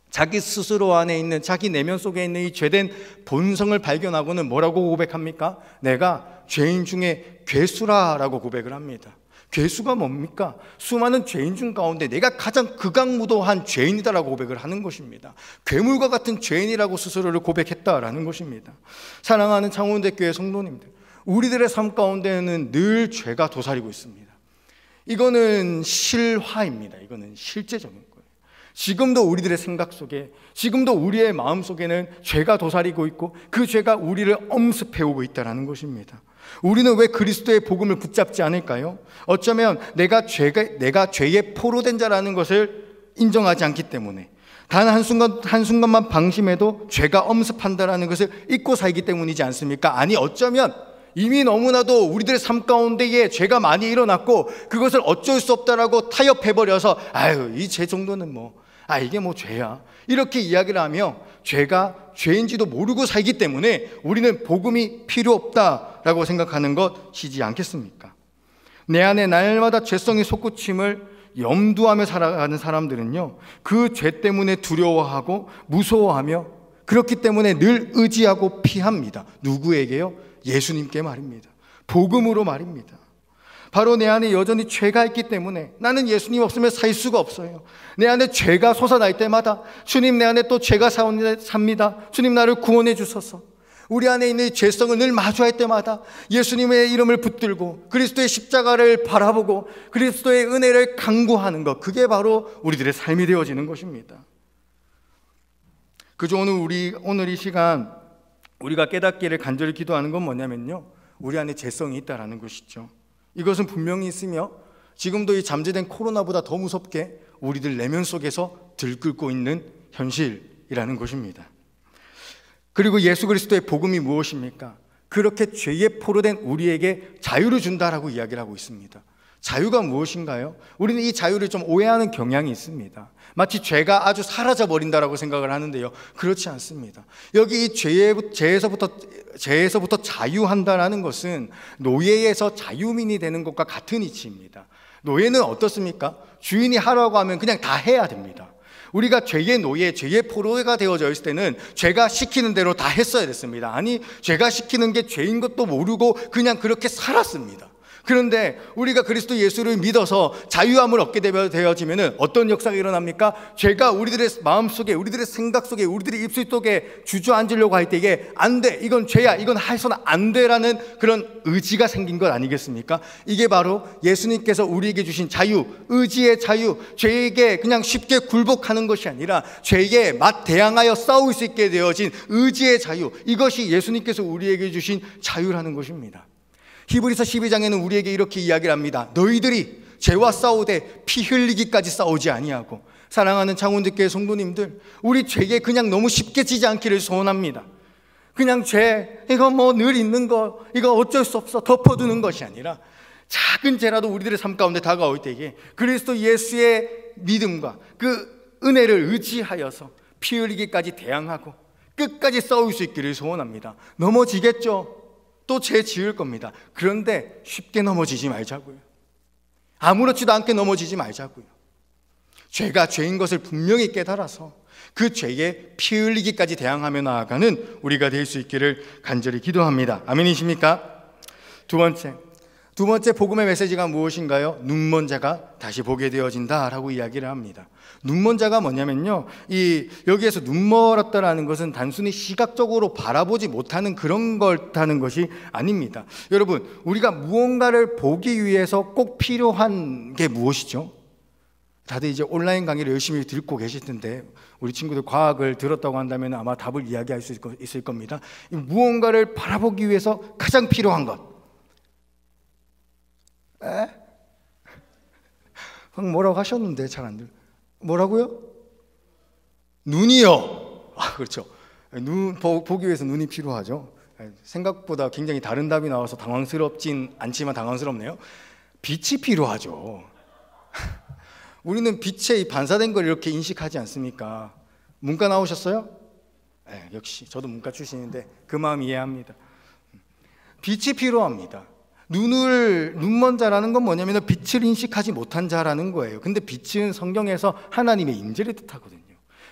자기 스스로 안에 있는, 자기 내면 속에 있는 이 죄된 본성을 발견하고는 뭐라고 고백합니까? 내가 죄인 중에 괴수라라고 고백을 합니다. 괴수가 뭡니까? 수많은 죄인 중 가운데 내가 가장 극악무도한 죄인이다라고 고백을 하는 것입니다. 괴물과 같은 죄인이라고 스스로를 고백했다라는 것입니다. 사랑하는 창원대교회 성도님들, 우리들의 삶 가운데는 늘 죄가 도사리고 있습니다. 이거는 실화입니다. 이거는 실제적인 거예요. 지금도 우리들의 생각 속에, 지금도 우리의 마음 속에는 죄가 도사리고 있고 그 죄가 우리를 엄습해오고 있다는 것입니다. 우리는 왜 그리스도의 복음을 붙잡지 않을까요? 어쩌면 내가 죄에 포로된 자라는 것을 인정하지 않기 때문에, 단 한순간만 방심해도 죄가 엄습한다라는 것을 잊고 살기 때문이지 않습니까? 아니, 어쩌면 이미 너무나도 우리들의 삶 가운데에 죄가 많이 일어났고 그것을 어쩔 수 없다라고 타협해버려서 아유, 이 죄 정도는 이게 죄야, 이렇게 이야기를 하며 죄가 죄인지도 모르고 살기 때문에 우리는 복음이 필요 없다라고 생각하는 것이지 않겠습니까? 내 안에 날마다 죄성이 솟구침을 염두하며 살아가는 사람들은요, 그 죄 때문에 두려워하고 무서워하며 그렇기 때문에 늘 의지하고 피합니다. 누구에게요? 예수님께 말입니다. 복음으로 말입니다. 바로 내 안에 여전히 죄가 있기 때문에 나는 예수님 없으면 살 수가 없어요. 내 안에 죄가 솟아날 때마다 주님, 내 안에 또 죄가 삽니다. 주님, 나를 구원해 주소서. 우리 안에 있는 이 죄성을 늘 마주할 때마다 예수님의 이름을 붙들고 그리스도의 십자가를 바라보고 그리스도의 은혜를 간구하는 것, 그게 바로 우리들의 삶이 되어지는 것입니다. 그저 오늘 이 시간 우리가 깨닫기를 간절히 기도하는 건 뭐냐면요, 우리 안에 죄성이 있다라는 것이죠. 이것은 분명히 있으며 지금도 이 잠재된 코로나보다 더 무섭게 우리들 내면 속에서 들끓고 있는 현실이라는 것입니다. 그리고 예수 그리스도의 복음이 무엇입니까? 그렇게 죄에 포로된 우리에게 자유를 준다라고 이야기를 하고 있습니다. 자유가 무엇인가요? 우리는 이 자유를 좀 오해하는 경향이 있습니다. 마치 죄가 아주 사라져버린다라고 생각을 하는데요, 그렇지 않습니다. 여기 이 죄에서부터 자유한다라는 것은 노예에서 자유민이 되는 것과 같은 이치입니다. 노예는 어떻습니까? 주인이 하라고 하면 그냥 다 해야 됩니다. 우리가 죄의 노예, 죄의 포로가 되어져 있을 때는 죄가 시키는 대로 다 했어야 됐습니다. 아니, 죄가 시키는 게 죄인 것도 모르고 그냥 그렇게 살았습니다. 그런데 우리가 그리스도 예수를 믿어서 자유함을 얻게 되어지면 어떤 역사가 일어납니까? 죄가 우리들의 마음속에, 우리들의 생각 속에, 우리들의 입술 속에 주저앉으려고 할 때 이게 안 돼, 이건 죄야, 이건 해서는 안 돼라는 그런 의지가 생긴 것 아니겠습니까? 이게 바로 예수님께서 우리에게 주신 자유, 의지의 자유, 죄에게 그냥 쉽게 굴복하는 것이 아니라 죄에 맞대항하여 싸울 수 있게 되어진 의지의 자유, 이것이 예수님께서 우리에게 주신 자유라는 것입니다. 히브리서 12장에는 우리에게 이렇게 이야기를 합니다. 너희들이 죄와 싸우되 피 흘리기까지 싸우지 아니하고. 사랑하는 창원대교회 성도님들, 우리 죄에 그냥 너무 쉽게 지지 않기를 소원합니다. 그냥 죄, 이거 늘 있는 거, 이거 어쩔 수 없어 덮어두는 것이 아니라 작은 죄라도 우리들의 삶 가운데 다가올 때에 그리스도 예수의 믿음과 그 은혜를 의지하여서 피 흘리기까지 대항하고 끝까지 싸울 수 있기를 소원합니다. 넘어지겠죠? 또 죄 지을 겁니다. 그런데 쉽게 넘어지지 말자고요. 아무렇지도 않게 넘어지지 말자고요. 죄가 죄인 것을 분명히 깨달아서 그 죄에 피 흘리기까지 대항하며 나아가는 우리가 될 수 있기를 간절히 기도합니다. 아멘이십니까? 두 번째 복음의 메시지가 무엇인가요? 눈먼 자가 다시 보게 되어진다라고 이야기를 합니다. 눈먼 자가 뭐냐면요, 여기에서 눈멀었다라는 것은 단순히 시각적으로 바라보지 못하는 그런 거라는 것이 아닙니다. 여러분, 우리가 무언가를 보기 위해서 꼭 필요한 게 무엇이죠? 다들 이제 온라인 강의를 열심히 듣고 계실 텐데 우리 친구들 과학을 들었다고 한다면 아마 답을 이야기할 수 있을 겁니다. 무언가를 바라보기 위해서 가장 필요한 것. 방금 뭐라고 하셨는데 잘 안 들려. 뭐라고요? 눈이요. 그렇죠. 눈 보기 위해서 눈이 필요하죠. 생각보다 굉장히 다른 답이 나와서 당황스럽진 않지만 당황스럽네요. 빛이 필요하죠. 우리는 빛에 반사된 걸 이렇게 인식하지 않습니까? 문과 나오셨어요? 네, 역시 저도 문과 출신인데 그 마음 이해합니다. 빛이 필요합니다. 눈먼 자라는 건 뭐냐면 빛을 인식하지 못한 자라는 거예요. 근데 빛은 성경에서 하나님의 임재를 뜻하거든요.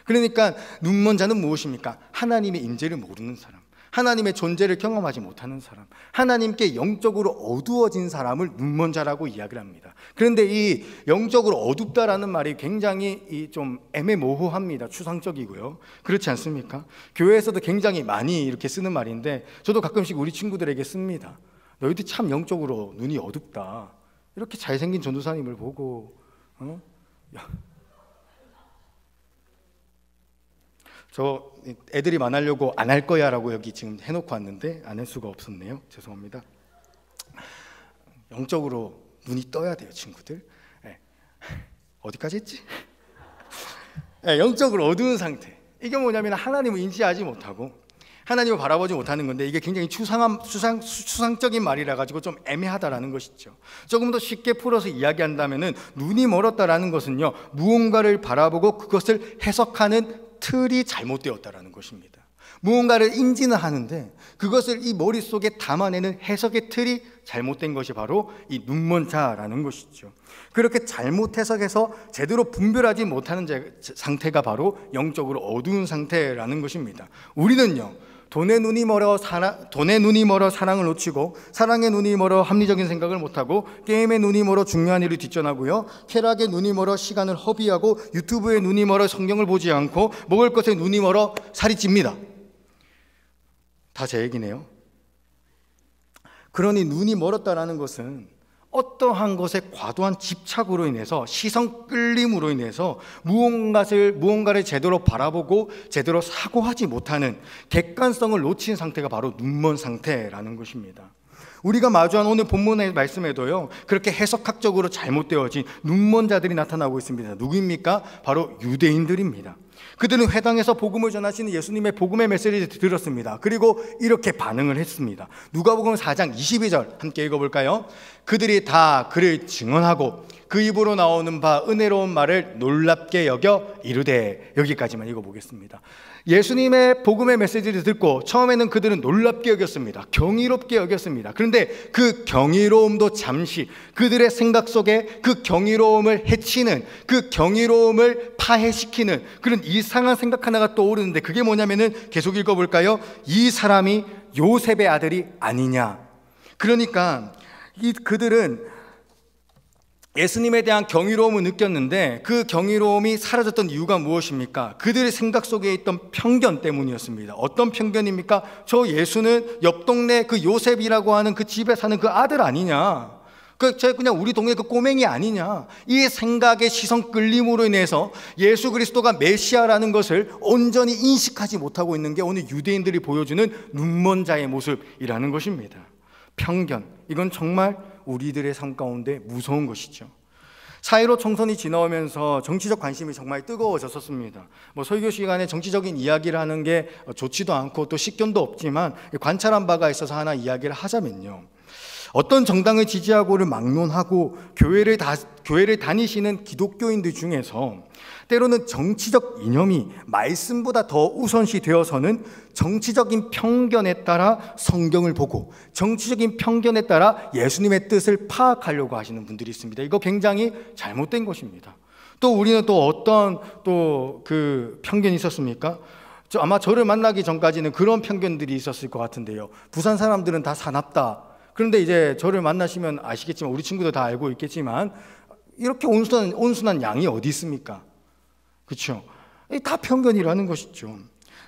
그러니까 눈먼 자는 무엇입니까? 하나님의 임재를 모르는 사람, 하나님의 존재를 경험하지 못하는 사람, 하나님께 영적으로 어두워진 사람을 눈먼 자라고 이야기를 합니다. 그런데 이 영적으로 어둡다라는 말이 굉장히 좀 애매모호합니다. 추상적이고요. 그렇지 않습니까? 교회에서도 굉장히 많이 이렇게 쓰는 말인데 저도 가끔씩 우리 친구들에게 씁니다. 너희들 참 영적으로 눈이 어둡다. 이렇게 잘생긴 전도사님을 보고 저 애들이 만나려고 안 할 거야 라고 여기 지금 해놓고 왔는데 안 할 수가 없었네요. 죄송합니다. 영적으로 눈이 떠야 돼요, 친구들. 어디까지 했지? 영적으로 어두운 상태. 이게 뭐냐면 하나님을 인지하지 못하고 하나님을 바라보지 못하는 건데, 이게 굉장히 추상적인 말이라 가지고 좀 애매하다라는 것이죠. 조금 더 쉽게 풀어서 이야기한다면은 눈이 멀었다라는 것은요, 무언가를 바라보고 그것을 해석하는 틀이 잘못되었다라는 것입니다. 무언가를 인지는 하는데 그것을 이 머릿속에 담아내는 해석의 틀이 잘못된 것이 바로 이 눈먼 자라는 것이죠. 그렇게 잘못 해석해서 제대로 분별하지 못하는 상태가 바로 영적으로 어두운 상태라는 것입니다. 우리는요, 돈의 눈이 멀어 사랑을 놓치고, 사랑의 눈이 멀어 합리적인 생각을 못하고, 게임의 눈이 멀어 중요한 일을 뒷전하고요, 쾌락의 눈이 멀어 시간을 허비하고, 유튜브의 눈이 멀어 성경을 보지 않고, 먹을 것에 눈이 멀어 살이 찝니다. 다 제 얘기네요. 그러니 눈이 멀었다라는 것은 어떠한 것에 과도한 집착으로 인해서, 시선 끌림으로 인해서 무언가를 제대로 바라보고 제대로 사고하지 못하는 객관성을 놓친 상태가 바로 눈먼 상태라는 것입니다. 우리가 마주한 오늘 본문의 말씀에도요, 그렇게 해석학적으로 잘못되어진 눈먼 자들이 나타나고 있습니다. 누구입니까? 바로 유대인들입니다. 그들은 회당에서 복음을 전하시는 예수님의 복음의 메시지를 들었습니다. 그리고 이렇게 반응을 했습니다. 누가복음 4장 22절 함께 읽어볼까요? 그들이 다 그를 증언하고 그 입으로 나오는 바 은혜로운 말을 놀랍게 여겨 이르되. 여기까지만 읽어보겠습니다. 예수님의 복음의 메시지를 듣고 처음에는 그들은 놀랍게 여겼습니다. 경이롭게 여겼습니다. 그런데 그 경이로움도 잠시, 그들의 생각 속에 그 경이로움을 해치는, 그 경이로움을 파해시키는 그런 이상한 생각 하나가 떠오르는데, 그게 뭐냐면은, 계속 읽어볼까요? 이 사람이 요셉의 아들이 아니냐. 그러니까 그들은 예수님에 대한 경이로움을 느꼈는데 그 경이로움이 사라졌던 이유가 무엇입니까? 그들의 생각 속에 있던 편견 때문이었습니다. 어떤 편견입니까? 저 예수는 옆 동네 그 요셉이라고 하는 그 집에 사는 그 아들 아니냐, 그냥 우리 동네 그 꼬맹이 아니냐. 이 생각의 시선 끌림으로 인해서 예수 그리스도가 메시아라는 것을 온전히 인식하지 못하고 있는 게 오늘 유대인들이 보여주는 눈먼 자의 모습이라는 것입니다. 편견, 이건 정말 우리들의 삶 가운데 무서운 것이죠. 4.15 총선이 지나오면서 정치적 관심이 정말 뜨거워졌었습니다. 설교 시간에 정치적인 이야기를 하는 게 좋지도 않고 또 식견도 없지만 관찰한 바가 있어서 하나 이야기를 하자면요, 어떤 정당을 지지하고를 막론하고 교회를 다니시는 기독교인들 중에서 때로는 정치적 이념이 말씀보다 더 우선시 되어서는 정치적인 편견에 따라 성경을 보고 정치적인 편견에 따라 예수님의 뜻을 파악하려고 하시는 분들이 있습니다. 이거 굉장히 잘못된 것입니다. 또 우리는 또 어떤 그 편견이 있었습니까? 아마 저를 만나기 전까지는 그런 편견들이 있었을 것 같은데요. 부산 사람들은 다 사납다. 그런데 이제 저를 만나시면 아시겠지만, 우리 친구들 다 알고 있겠지만, 이렇게 온순한 양이 어디 있습니까? 그렇죠? 다 편견이라는 것이죠.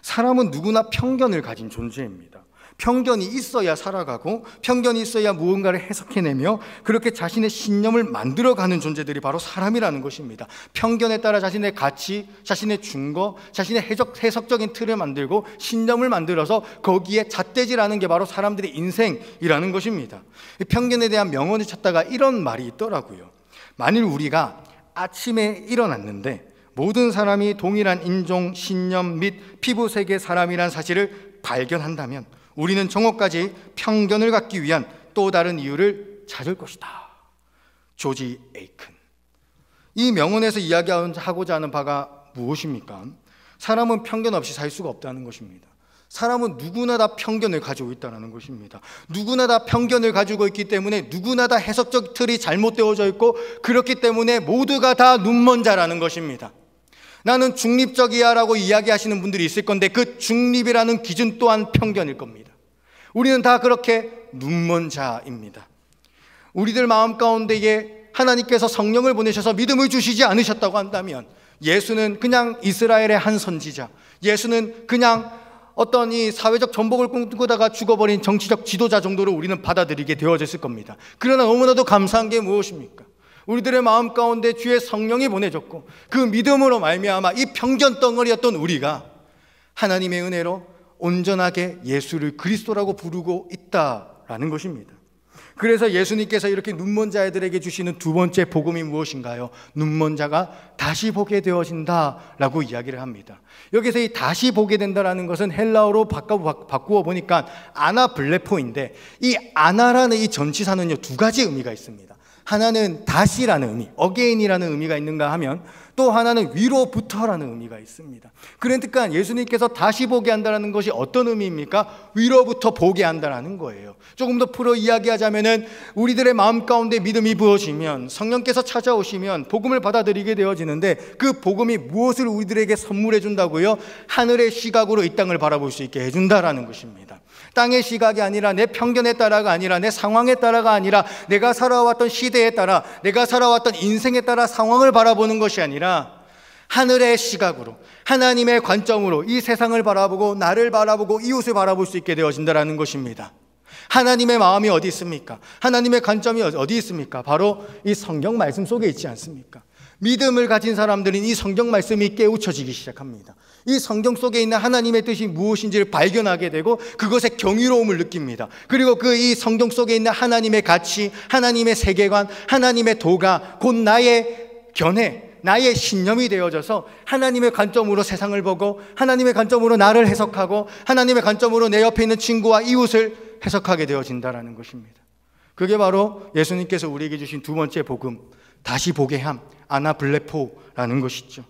사람은 누구나 편견을 가진 존재입니다. 편견이 있어야 살아가고, 편견이 있어야 무언가를 해석해내며 그렇게 자신의 신념을 만들어가는 존재들이 바로 사람이라는 것입니다. 편견에 따라 자신의 가치, 자신의 증거, 자신의 해석적인 틀을 만들고 신념을 만들어서 거기에 잣대질하는 게 바로 사람들의 인생이라는 것입니다. 편견에 대한 명언을 찾다가 이런 말이 있더라고요. 만일 우리가 아침에 일어났는데 모든 사람이 동일한 인종, 신념 및 피부색의 사람이란 사실을 발견한다면 우리는 정오까지 편견을 갖기 위한 또 다른 이유를 찾을 것이다. 조지 에이큰. 이 명언에서 이야기하고자 하는 바가 무엇입니까? 사람은 편견 없이 살 수가 없다는 것입니다. 사람은 누구나 다 편견을 가지고 있다는 것입니다. 누구나 다 편견을 가지고 있기 때문에 누구나 다 해석적 틀이 잘못되어져 있고, 그렇기 때문에 모두가 다 눈먼 자라는 것입니다. 나는 중립적이야 라고 이야기하시는 분들이 있을 건데, 그 중립이라는 기준 또한 편견일 겁니다. 우리는 다 그렇게 눈먼 자입니다. 우리들 마음 가운데에 하나님께서 성령을 보내셔서 믿음을 주시지 않으셨다고 한다면, 예수는 그냥 이스라엘의 한 선지자, 예수는 그냥 어떤 이 사회적 전복을 꿈꾸다가 죽어버린 정치적 지도자 정도로 우리는 받아들이게 되어졌을 겁니다. 그러나 너무나도 감사한 게 무엇입니까? 우리들의 마음 가운데 주의 성령이 보내졌고, 그 믿음으로 말미암아 이 편견 덩어리였던 우리가 하나님의 은혜로 온전하게 예수를 그리스도라고 부르고 있다라는 것입니다. 그래서 예수님께서 이렇게 눈먼 자들에게 주시는 두 번째 복음이 무엇인가요? 눈먼 자가 다시 보게 되어진다라고 이야기를 합니다. 여기서 이 다시 보게 된다라는 것은 헬라어로 바꾸어 보니까 아나블레포인데, 이 아나라는 이 전치사는요, 두 가지 의미가 있습니다. 하나는 다시라는 의미, 어게인이라는 의미가 있는가 하면, 또 하나는 위로부터라는 의미가 있습니다. 그러니까 예수님께서 다시 보게 한다는 것이 어떤 의미입니까? 위로부터 보게 한다는 거예요. 조금 더 풀어 이야기하자면은, 우리들의 마음 가운데 믿음이 부어지면, 성령께서 찾아오시면 복음을 받아들이게 되어지는데, 그 복음이 무엇을 우리들에게 선물해 준다고요? 하늘의 시각으로 이 땅을 바라볼 수 있게 해준다라는 것입니다. 땅의 시각이 아니라, 내 편견에 따라가 아니라, 내 상황에 따라가 아니라, 내가 살아왔던 시대에 따라, 내가 살아왔던 인생에 따라 상황을 바라보는 것이 아니라 하늘의 시각으로, 하나님의 관점으로 이 세상을 바라보고, 나를 바라보고, 이웃을 바라볼 수 있게 되어진다는 것입니다. 하나님의 마음이 어디 있습니까? 하나님의 관점이 어디 있습니까? 바로 이 성경 말씀 속에 있지 않습니까? 믿음을 가진 사람들은 이 성경 말씀이 깨우쳐지기 시작합니다. 이 성경 속에 있는 하나님의 뜻이 무엇인지를 발견하게 되고, 그것에 경이로움을 느낍니다. 그리고 그 이 성경 속에 있는 하나님의 가치, 하나님의 세계관, 하나님의 도가 곧 나의 견해, 나의 신념이 되어져서 하나님의 관점으로 세상을 보고, 하나님의 관점으로 나를 해석하고, 하나님의 관점으로 내 옆에 있는 친구와 이웃을 해석하게 되어진다는 것입니다. 그게 바로 예수님께서 우리에게 주신 두 번째 복음, 다시 보게 함, 아나블레포라는 것이죠.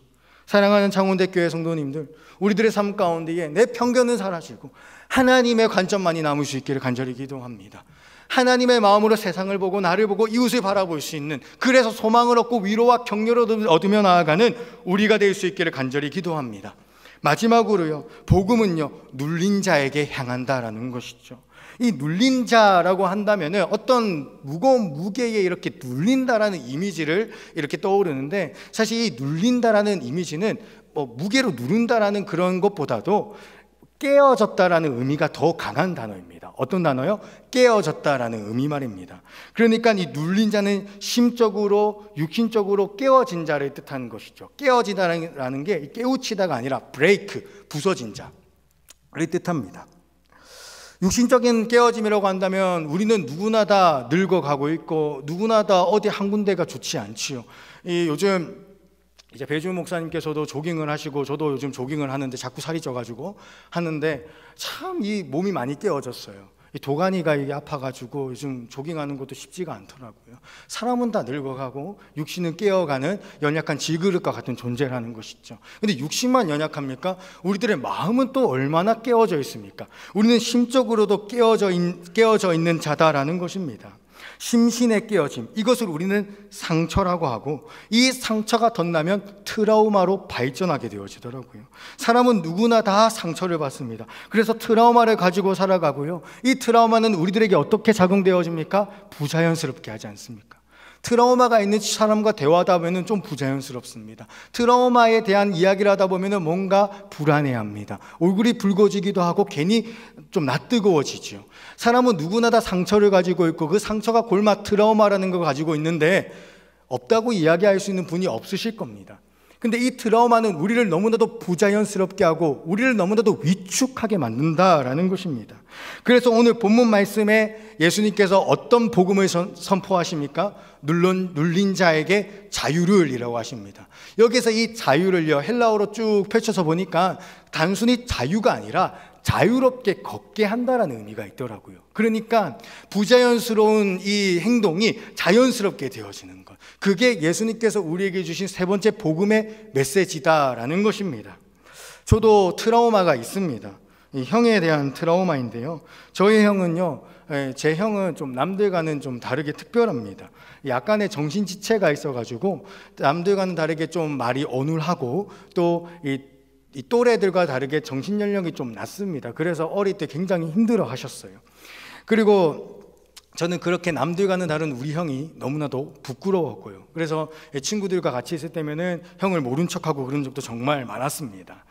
사랑하는 창원대교회 성도님들, 우리들의 삶 가운데에 내 편견은 사라지고 하나님의 관점만이 남을 수 있기를 간절히 기도합니다. 하나님의 마음으로 세상을 보고, 나를 보고, 이웃을 바라볼 수 있는, 그래서 소망을 얻고 위로와 격려를 얻으며 나아가는 우리가 될 수 있기를 간절히 기도합니다. 마지막으로요, 복음은요, 눌린 자에게 향한다라는 것이죠. 이 눌린 자라고 한다면은 어떤 무거운 무게에 이렇게 눌린다라는 이미지를 이렇게 떠오르는데, 사실 이 눌린다라는 이미지는 무게로 누른다라는 그런 것보다도 깨어졌다라는 의미가 더 강한 단어입니다. 어떤 단어요? 깨어졌다라는 의미 말입니다. 그러니까 이 눌린 자는 심적으로, 육신적으로 깨어진 자를 뜻하는 것이죠. 깨어지다라는 게 깨우치다가 아니라 브레이크, 부서진 자를 뜻합니다. 육신적인 깨어짐이라고 한다면 우리는 누구나 다 늙어가고 있고, 누구나 다 어디 한 군데가 좋지 않지요. 요즘 이제 배주 목사님께서도 조깅을 하시고, 저도 요즘 조깅을 하는데 자꾸 살이 쪄가지고 하는데, 참 이 몸이 많이 깨어졌어요. 이 도가니가 이게 아파가지고 요즘 조깅하는 것도 쉽지가 않더라고요. 사람은 다 늙어가고 육신은 깨어가는 연약한 질그릇과 같은 존재라는 것이죠. 근데 육신만 연약합니까? 우리들의 마음은 또 얼마나 깨어져 있습니까? 우리는 심적으로도 깨어져 있는 자다라는 것입니다. 심신의 깨어짐, 이것을 우리는 상처라고 하고, 이 상처가 덧나면 트라우마로 발전하게 되어지더라고요. 사람은 누구나 다 상처를 받습니다. 그래서 트라우마를 가지고 살아가고요, 이 트라우마는 우리들에게 어떻게 작용되어집니까? 부자연스럽게 하지 않습니까? 트라우마가 있는 사람과 대화하다 보면 좀 부자연스럽습니다. 트라우마에 대한 이야기를 하다 보면 뭔가 불안해합니다. 얼굴이 붉어지기도 하고 괜히 좀 낯뜨거워지죠. 사람은 누구나 다 상처를 가지고 있고, 그 상처가 골마 트라우마라는 걸 가지고 있는데, 없다고 이야기할 수 있는 분이 없으실 겁니다. 근데 이 트라우마는 우리를 너무나도 부자연스럽게 하고 우리를 너무나도 위축하게 만든다라는 것입니다. 그래서 오늘 본문 말씀에 예수님께서 어떤 복음을 선포하십니까? 눌린 자에게 자유를 이라고 하십니다. 여기서 이 자유를요, 헬라어로 쭉 펼쳐서 보니까 단순히 자유가 아니라 자유롭게 걷게 한다라는 의미가 있더라고요. 그러니까 부자연스러운 이 행동이 자연스럽게 되어지는 것, 그게 예수님께서 우리에게 주신 세 번째 복음의 메시지다라는 것입니다. 저도 트라우마가 있습니다. 이 형에 대한 트라우마인데요. 저희 형은요, 제 형은 좀 남들과는 좀 다르게 특별합니다. 약간의 정신지체가 있어가지고 남들과는 다르게 좀 말이 어눌하고 또 이 또래들과 다르게 정신연령이 좀 낮습니다. 그래서 어릴 때 굉장히 힘들어 하셨어요. 그리고 저는 그렇게 남들과는 다른 우리 형이 너무나도 부끄러웠고요. 그래서 친구들과 같이 있을 때면은 형을 모른 척하고 그런 적도 정말 많았습니다.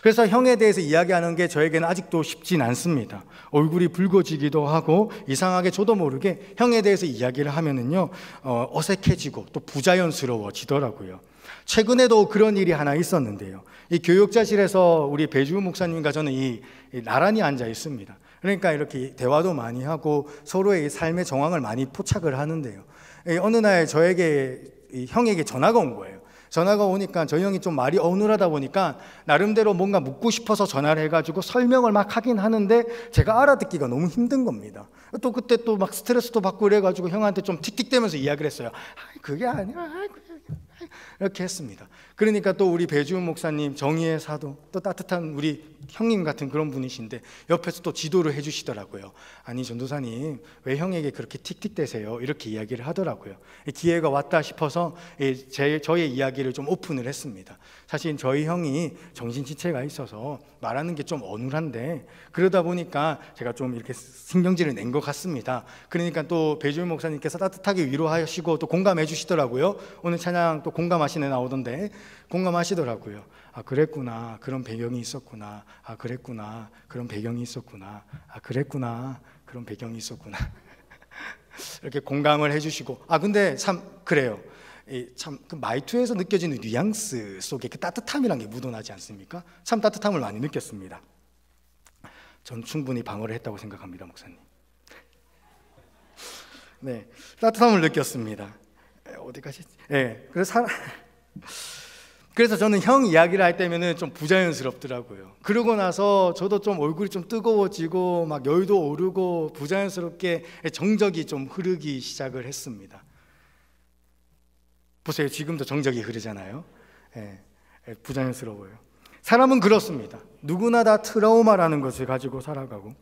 그래서 형에 대해서 이야기하는 게 저에게는 아직도 쉽진 않습니다. 얼굴이 붉어지기도 하고 이상하게 저도 모르게 형에 대해서 이야기를 하면은요, 어색해지고 또 부자연스러워지더라고요. 최근에도 그런 일이 하나 있었는데요. 이 교육자실에서 우리 배주 목사님과 저는 나란히 앉아 있습니다. 그러니까 이렇게 대화도 많이 하고 서로의 삶의 정황을 많이 포착을 하는데요. 어느 날 저에게 형에게 전화가 온 거예요. 전화가 오니까 저희 형이 좀 말이 어눌하다 보니까 나름대로 뭔가 묻고 싶어서 전화를 해가지고 설명을 막 하긴 하는데 제가 알아듣기가 너무 힘든 겁니다. 또 그때 또 막 스트레스도 받고 그래가지고 형한테 좀 틱틱대면서 이야기를 했어요. 그게 아니야. 이렇게 했습니다. 그러니까 또 우리 배주훈 목사님, 정의의 사도, 또 따뜻한 우리 형님 같은 그런 분이신데 옆에서 또 지도를 해주시더라고요. 아니 전도사님, 왜 형에게 그렇게 틱틱대세요? 이렇게 이야기를 하더라고요. 기회가 왔다 싶어서 저의 이야기를 좀 오픈을 했습니다. 사실 저희 형이 정신지체가 있어서 말하는 게 좀 어눌한데 그러다 보니까 제가 좀 이렇게 신경질을 낸 것 같습니다. 그러니까 또 배주훈 목사님께서 따뜻하게 위로하시고 또 공감해 주시더라고요. 오늘 찬양 또 공감하시네 나오던데 공감하시더라고요. 아 그랬구나, 그런 배경이 있었구나. 아 그랬구나, 그런 배경이 있었구나. 아 그랬구나, 그런 배경이 있었구나. 이렇게 공감을 해주시고, 아 근데 참 그래요. 참 그 말투에서 느껴지는 뉘앙스 속에 그 따뜻함이란 게 묻어나지 않습니까? 참 따뜻함을 많이 느꼈습니다. 전 충분히 방어를 했다고 생각합니다, 목사님. 네, 따뜻함을 느꼈습니다. 어디까지? 네, 그래서 저는 형 이야기를 할 때면은 좀 부자연스럽더라고요. 그러고 나서 저도 좀 얼굴이 좀 뜨거워지고 막 열도 오르고 부자연스럽게 정적이 좀 흐르기 시작을 했습니다. 보세요, 지금도 정적이 흐르잖아요. 부자연스러워요. 사람은 그렇습니다. 누구나 다 트라우마라는 것을 가지고 살아가고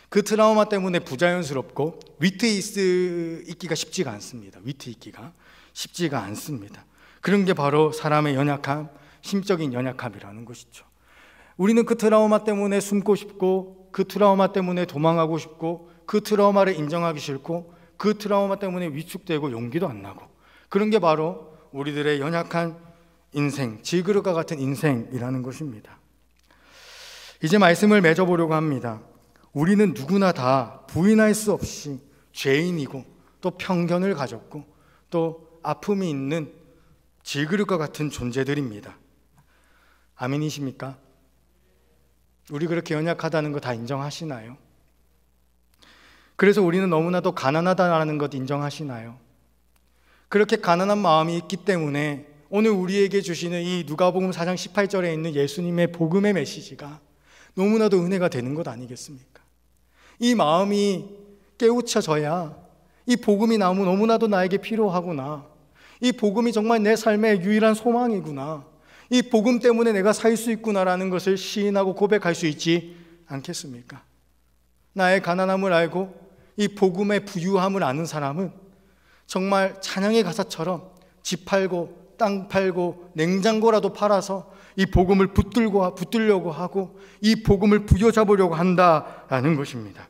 그 트라우마 때문에 부자연스럽고 위트 있기가 쉽지가 않습니다. 위트 있기가 쉽지가 않습니다. 그런 게 바로 사람의 연약함, 심적인 연약함이라는 것이죠. 우리는 그 트라우마 때문에 숨고 싶고 그 트라우마 때문에 도망가고 싶고 그 트라우마를 인정하기 싫고 그 트라우마 때문에 위축되고 용기도 안 나고 그런 게 바로 우리들의 연약한 인생, 질그릇과 같은 인생이라는 것입니다. 이제 말씀을 맺어보려고 합니다. 우리는 누구나 다 부인할 수 없이 죄인이고 또 편견을 가졌고 또 아픔이 있는 질그릇과 같은 존재들입니다. 아멘이십니까? 우리 그렇게 연약하다는 거 다 인정하시나요? 그래서 우리는 너무나도 가난하다는 것 인정하시나요? 그렇게 가난한 마음이 있기 때문에 오늘 우리에게 주시는 이 누가복음 4장 18절에 있는 예수님의 복음의 메시지가 너무나도 은혜가 되는 것 아니겠습니까? 이 마음이 깨우쳐져야 이 복음이 너무나도 나에게 필요하구나. 이 복음이 정말 내 삶의 유일한 소망이구나. 이 복음 때문에 내가 살 수 있구나라는 것을 시인하고 고백할 수 있지 않겠습니까? 나의 가난함을 알고 이 복음의 부유함을 아는 사람은 정말 찬양의 가사처럼 집 팔고 땅 팔고 냉장고라도 팔아서 이 복음을 붙들려고 하고 이 복음을 부여잡으려고 한다라는 것입니다.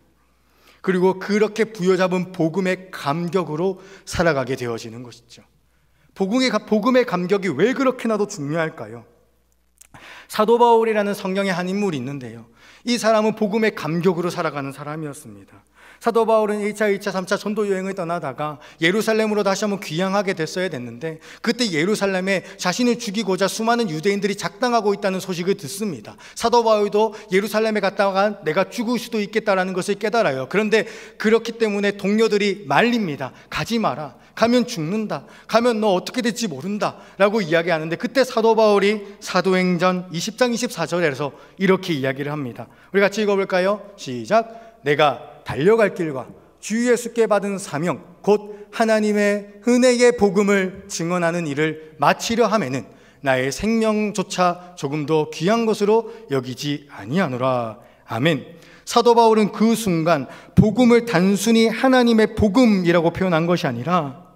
그리고 그렇게 부여잡은 복음의 감격으로 살아가게 되어지는 것이죠. 복음의 감격이 왜 그렇게나도 중요할까요? 사도 바울이라는 성경의 한 인물이 있는데요. 이 사람은 복음의 감격으로 살아가는 사람이었습니다. 사도 바울은 1차, 2차, 3차 전도 여행을 떠나다가 예루살렘으로 다시 한번 귀향하게 됐어야 됐는데 그때 예루살렘에 자신을 죽이고자 수많은 유대인들이 작당하고 있다는 소식을 듣습니다. 사도 바울도 예루살렘에 갔다가 내가 죽을 수도 있겠다라는 것을 깨달아요. 그런데 그렇기 때문에 동료들이 말립니다. 가지 마라. 가면 죽는다. 가면 너 어떻게 될지 모른다 라고 이야기하는데 그때 사도 바울이 사도행전 20장 24절에서 이렇게 이야기를 합니다. 우리 같이 읽어볼까요? 시작. 내가 달려갈 길과 주 예수께 받은 사명 곧 하나님의 은혜의 복음을 증언하는 일을 마치려 하면은 나의 생명조차 조금도 귀한 것으로 여기지 아니하노라. 아멘. 사도 바울은 그 순간 복음을 단순히 하나님의 복음이라고 표현한 것이 아니라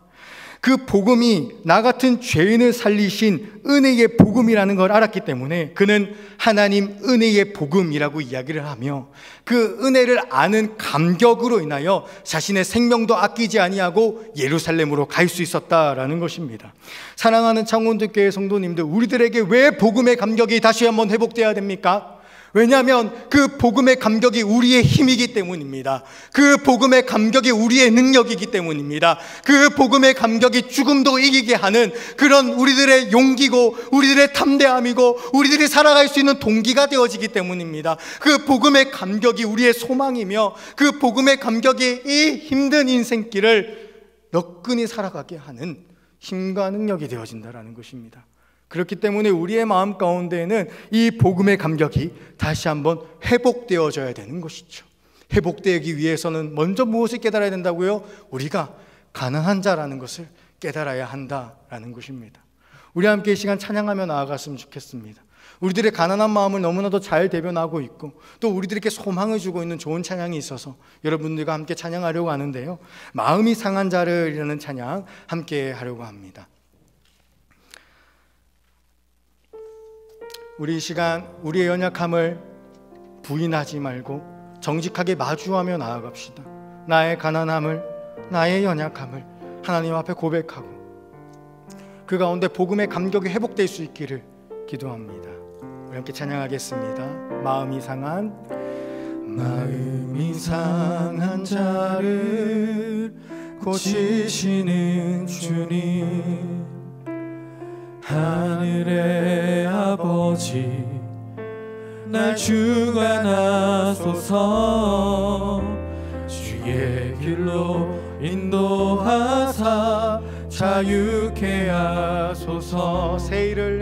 그 복음이 나 같은 죄인을 살리신 은혜의 복음이라는 걸 알았기 때문에 그는 하나님 은혜의 복음이라고 이야기를 하며 그 은혜를 아는 감격으로 인하여 자신의 생명도 아끼지 아니하고 예루살렘으로 갈 수 있었다라는 것입니다. 사랑하는 창원교회 성도님들, 우리들에게 왜 복음의 감격이 다시 한번 회복되어야 됩니까? 왜냐하면 그 복음의 감격이 우리의 힘이기 때문입니다. 그 복음의 감격이 우리의 능력이기 때문입니다. 그 복음의 감격이 죽음도 이기게 하는 그런 우리들의 용기고 우리들의 탐대함이고 우리들이 살아갈 수 있는 동기가 되어지기 때문입니다. 그 복음의 감격이 우리의 소망이며 그 복음의 감격이 이 힘든 인생길을 너끈히 살아가게 하는 힘과 능력이 되어진다는 것입니다. 그렇기 때문에 우리의 마음 가운데에는 이 복음의 감격이 다시 한번 회복되어져야 되는 것이죠. 회복되기 위해서는 먼저 무엇을 깨달아야 된다고요? 우리가 가난한 자라는 것을 깨달아야 한다라는 것입니다. 우리 함께 이 시간 찬양하며 나아갔으면 좋겠습니다. 우리들의 가난한 마음을 너무나도 잘 대변하고 있고 또 우리들에게 소망을 주고 있는 좋은 찬양이 있어서 여러분들과 함께 찬양하려고 하는데요, 마음이 상한 자를 이라는 찬양 함께 하려고 합니다. 우리 이 시간 우리의 연약함을 부인하지 말고 정직하게 마주하며 나아갑시다. 나의 가난함을, 나의 연약함을 하나님 앞에 고백하고 그 가운데 복음의 감격이 회복될 수 있기를 기도합니다. 우리 함께 찬양하겠습니다. 마음이 상한 자를 고치시는 주님,
하늘의 아버지 날 주관하소서. 주의 길로 인도하사 자유케 하소서.
새 일을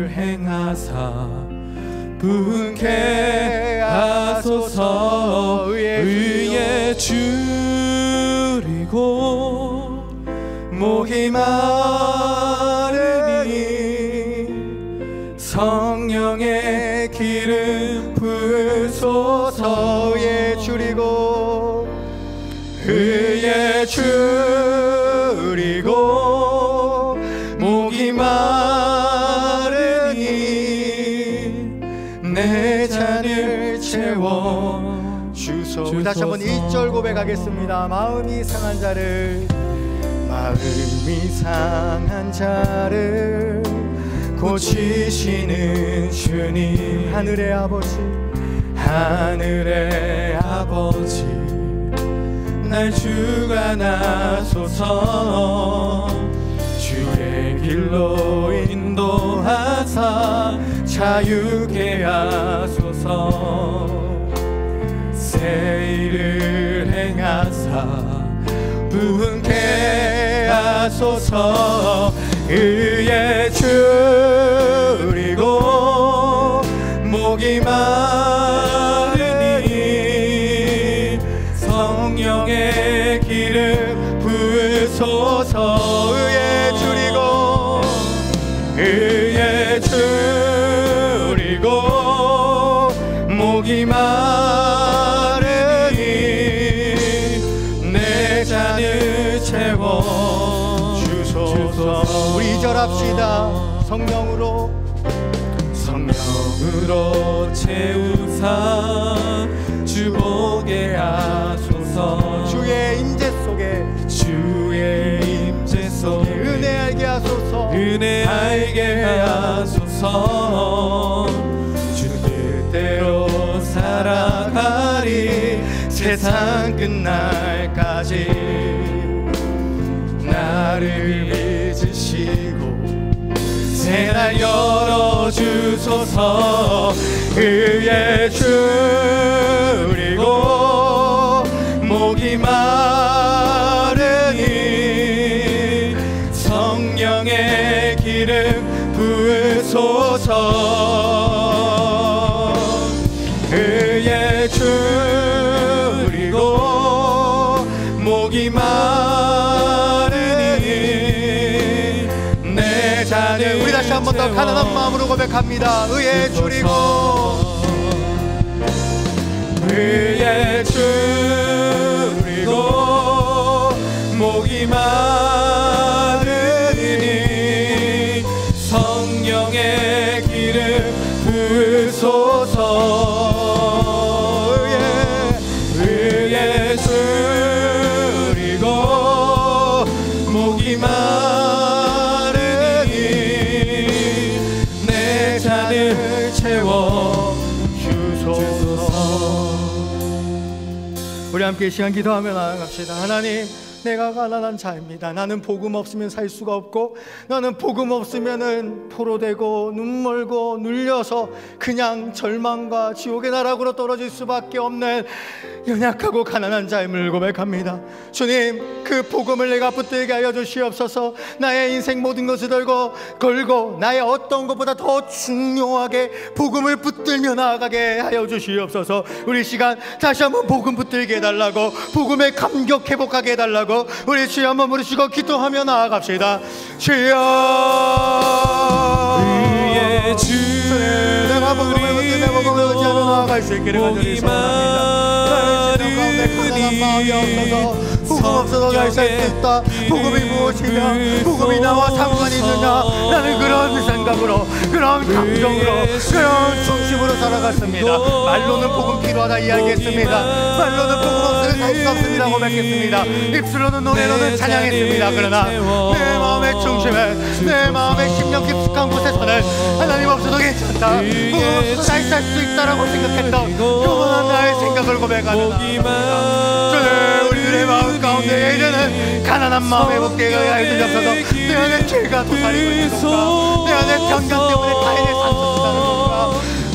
행하사
부흥케 하소서. 의에 줄이고 목이 마르니 성령의 기름 부으소서. 의에 줄이고 목이 마르니 내 잔을 채워 주소서.
다시 한번 1절 고백하겠습니다. 마음이 상한 자를 고치시는 주님, 하늘의 아버지 날 주관하소서. 주의 길로 인도하사 자유케 하소서. 새 일을 행하사 부흥케 하소서. 의에 줄이고 목이 마르니 성령의 기름 부으소서. 의에 줄이고 목이 마르니 내 잔을 채워 주소서. 우리 2절 합시다. 성령으로 채우사 주보게 하소서. 주의 임재 속에 은혜 알게 하소서. 주 뜻대로 살아가리 세상 끝날까지. 나를 잊으시고 새날 열어주소서. 의에 줄이고 목이 마르니 성령의 기름 부으소서. 의에 줄이고 목이 마르니 내 잔을. 우리 다시 한번 더 가난한 마음으로 고백합니다. 의에 줄이고
의에 줄이고 목이 마르니 성령의 기름 부으소서. 의에 줄이고 목이 마르니 내 잔을 채워 주소서.
우리 함께 이 시간 기도하며 나아갑시다. 하나님, 내가 가난한 자입니다. 나는 복음 없으면 살 수가 없고, 나는 복음 없으면은 포로되고 눈멀고 눌려서 그냥 절망과 지옥의 나락으로 떨어질 수밖에 없는 연약하고 가난한 자임을 고백합니다. 주님, 그 복음을 내가 붙들게 하여 주시옵소서. 나의 인생 모든 것을 걸고 나의 어떤 것보다 더 중요하게 복음을 붙들며 나아가게 하여 주시옵소서. 우리 시간 다시 한번 복음 붙들게 해달라고, 복음에 감격 회복하게 해달라고 우리 주여 한번 부르시고 기도하며 나아갑시다. 주여,
의에 줄이고
내가 복음을 붙들며 복음을 의지하며 나아갈 수 있기를 간절히 소원합니다. 가난한 마음이 없어서 복음 없어서 잘 살 수 있다. 복음이 무엇이냐, 복음이 나와 상관이 있느냐, 나는 그런 생각으로, 그런 감정으로, 그런 중심으로 살아갔습니다. 말로는 복음 필요하다 이야기했습니다. 말로는 복음 없으면 살 수 없습니다 고백했습니다. 입술로는 노래로는 찬양했습니다. 그러나 내 마음의 중심에, 내 마음의 심령 깊숙한 곳에서는 하나님 없어도 괜찮다, 복음 없어도 잘 살 수 있다라고 생각했던 교만한 나의 생각을 고백하는 주님, 우리들의 마음 가운데 이제는 가난한 마음 회복되게 하여 주옵소서. 내 안에 죄가 도사리고 있는 건가, 내 안에 편견 때문에 타인의 상처를 주는 건가,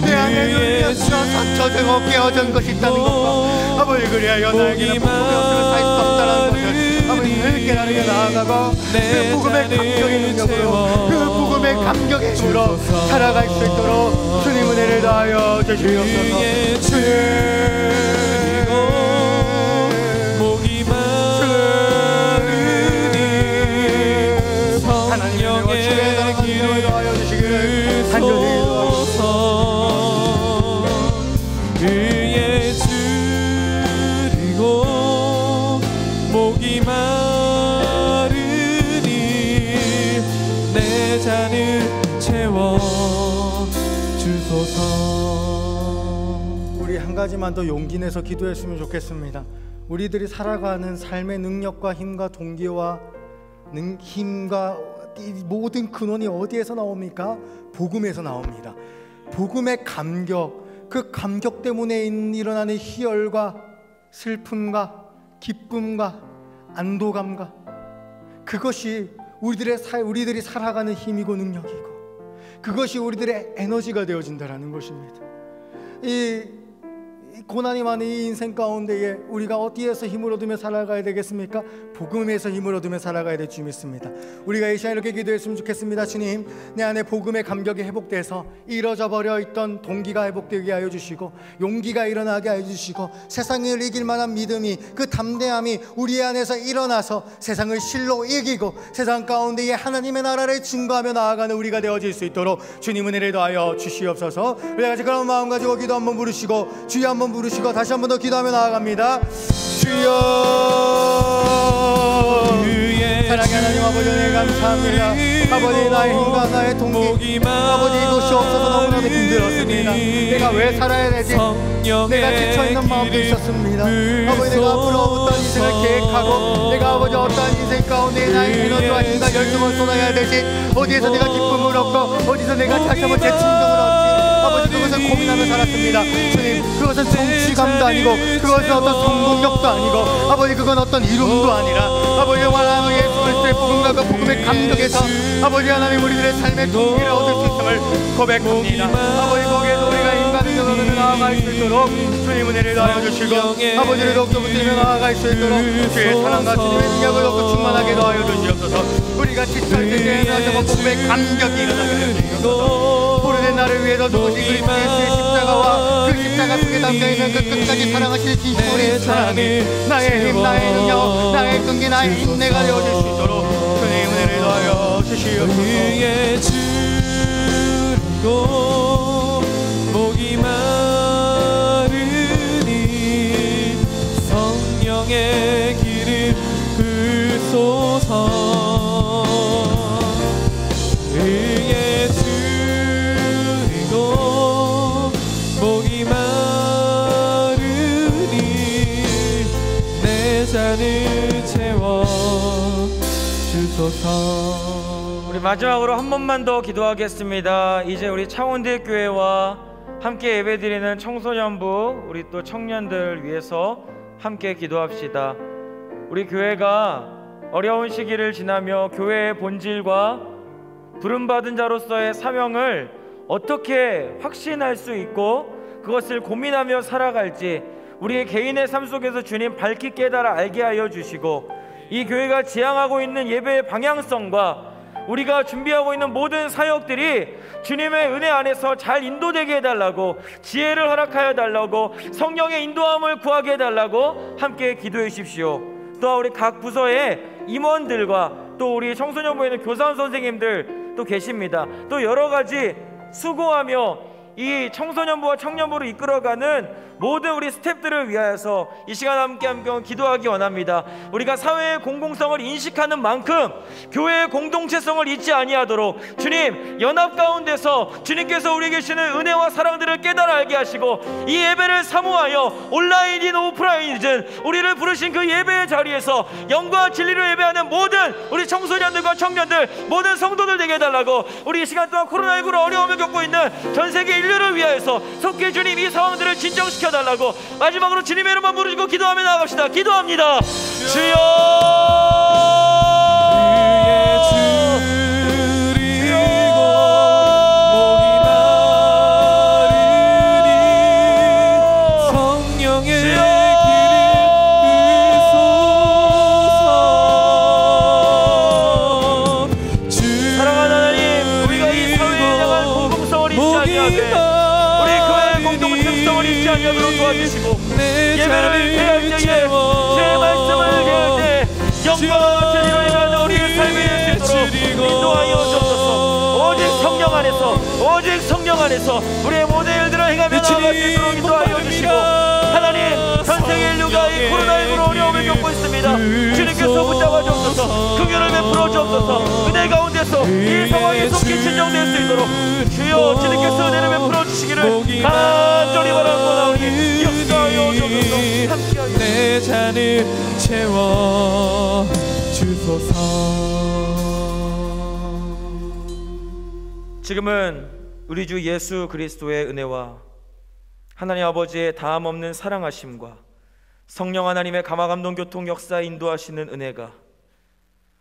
내 안에 눌렸던 상처되고 깨어진 것이 있다는 건가. 아버지, 그리하여 나에게는 복음이 없으면 살 수 없다는 것을 아버지 늘 깨달으며 나아가고, 그 복음의 감격의 능력으로, 그 복음의 감격의 힘으로 살아갈 수 있도록 주님 은혜를 다하여 주시옵소서.
의에 줄이고 목이 마르니 내 잔을 채워 주소서.
우리 한 가지만 더 용기 내서 기도했으면 좋겠습니다. 우리들이 살아가는 삶의 능력과 힘과 동기와 힘과 이 모든 근원이 어디에서 나옵니까? 복음에서 나옵니다. 복음의 감격, 그 감격 때문에 일어나는 희열과 슬픔과 기쁨과 안도감과, 그것이 우리들이 살아가는 힘이고 능력이고, 그것이 우리들의 에너지가 되어진다는 것입니다. 이 고난이 많은 이 인생 가운데에 우리가 어디에서 힘을 얻으며 살아가야 되겠습니까? 복음에서 힘을 얻으며 살아가야 될 줄 믿습니다. 우리가 이 시간 이렇게 기도했으면 좋겠습니다. 주님, 내 안에 복음의 감격이 회복돼서 이뤄져 버려 있던 동기가 회복되게 하여 주시고, 용기가 일어나게 하여 주시고, 세상을 이길 만한 믿음이, 그 담대함이 우리 안에서 일어나서 세상을 실로 이기고 세상 가운데에 하나님의 나라를 증거하며 나아가는 우리가 되어질 수 있도록 주님 은혜를 더하여 주시옵소서. 우리가 같이 그런 마음 가지고 기도 한번 부르시고, 주여 한번 부르시고 다시 한번 더 기도하며 나아갑니다. 주여, 사랑의 하나님 아버지, 은혜 감사합니다. 아버지, 나의 힘과 나의 동기, 아버지, 이것이 없어서 너무나도 힘들었습니다. 내가 왜 살아야 되지? 내가 지쳐있는 마음도 있었습니다. 아버지, 내가 앞으로 어떤 인생을 계획하고, 내가 아버지 어떠한 인생 가운데 나의 에너지와 힘과 열정을 쏟아야 되지, 어디에서 내가 기쁨을 얻고 어디서 내가 다시 한번 재충전을 얻지, 아버지, 그것을 고민하며 살았습니다. 주님, 그것은 성취감도 아니고, 그것은 어떤 성공력도 아니고, 아버지, 그건 어떤 이름도 아니라, 아버지, 하나님 예수 그리스도의 복음과 그 복음의 감격에서 아버지 하나님 우리들의 삶의 동기를 얻을 수 있음을 고백합니다. 아버지, 거기에서 우리가 인간의 능력으로 나아갈 수 있도록 주님 은혜를 더하여 주시고, 아버지를 더욱더 붙들며 나아갈 수 있도록 주의 사랑과 주님의 능력을 더욱더 충만하게 더하여 주시옵소서. 우리가 지쳐있을 때 다시 한번 복음의 감격이 일어나게 하여 주시옵소서. 오래된 나를 위해서 죽으신 그리스도의 십자가와 그 십자가 속에 담겨있는 그 끝까지 사랑하실 진실의 사랑이 나의 힘, 나의 능력, 나의 끈기, 나의 인내가 되어줄 수 있도록 주님 은혜를 더하여 주시옵소서.
줄이고 목이 마르니 성령의 기름 부으소서. 의에 줄이고 목이 마르니 내 잔을 채워 주소서.
우리 마지막으로 한 번만 더 기도하겠습니다. 이제 우리 창원대교회와 함께 예배드리는 청소년부, 우리 또 청년들을 위해서 함께 기도합시다. 우리 교회가 어려운 시기를 지나며 교회의 본질과 부름받은 자로서의 사명을 어떻게 확신할 수 있고 그것을 고민하며 살아갈지 우리의 개인의 삶 속에서 주님 밝히 깨달아 알게 하여 주시고, 이 교회가 지향하고 있는 예배의 방향성과 우리가 준비하고 있는 모든 사역들이 주님의 은혜 안에서 잘 인도되게 해달라고, 지혜를 허락하여 달라고, 성령의 인도함을 구하게 해달라고 함께 기도해 주십시오. 또 우리 각 부서의 임원들과 또 우리 청소년부에는 교사원 선생님들 또 계십니다. 또 여러 가지 수고하며 이 청소년부와 청년부를 이끌어가는 모든 우리 스태프들을 위하여서 이 시간 함께 기도하기 원합니다. 우리가 사회의 공공성을 인식하는 만큼 교회의 공동체성을 잊지 아니하도록 주님 연합 가운데서 주님께서 우리에게 주시는 은혜와 사랑들을 깨달아 알게 하시고, 이 예배를 사모하여 온라인이든 오프라인이든 우리를 부르신 그 예배의 자리에서 영과 진리로 예배하는 모든 우리 청소년들과 청년들, 모든 성도들 되게 해달라고, 우리 이 시간 동안 코로나19로 어려움을 겪고 있는 전 세계 인류를 위하여서 속히 주님 이 상황들을 진정시켜 달라고 마지막으로 주님의 이름만 부르시고 기도하며 나아갑시다. 기도합니다. 주여, 예배를 대할 때에 제 말씀을 대할 때 영광과 진리로 임하는 우리의 삶이 될 수 있도록 인도하여 주옵소서. 오직 성령 안에서, 오직 성령 안에서 우리의 모든 일들을 행하며 나아갈 수 있도록 인도하여 주시고, 하나님 전 세계 인류가 이 코로나19로 어려움을 겪고 있습니다. 주님께서 붙잡아 주옵소서. 긍휼을 베풀어 주옵소서. 은혜 가운데서 이 상황이 속히 진정될 수 있도록 주여 주님께서 은혜를 베풀어 주시기를 간절히 바라옵나오니
내 잔을 채워 주소서.
지금은 우리 주 예수 그리스도의 은혜와 하나님 아버지의 다함없는 사랑하심과 성령 하나님의 감화감동 교통 역사 인도하시는 은혜가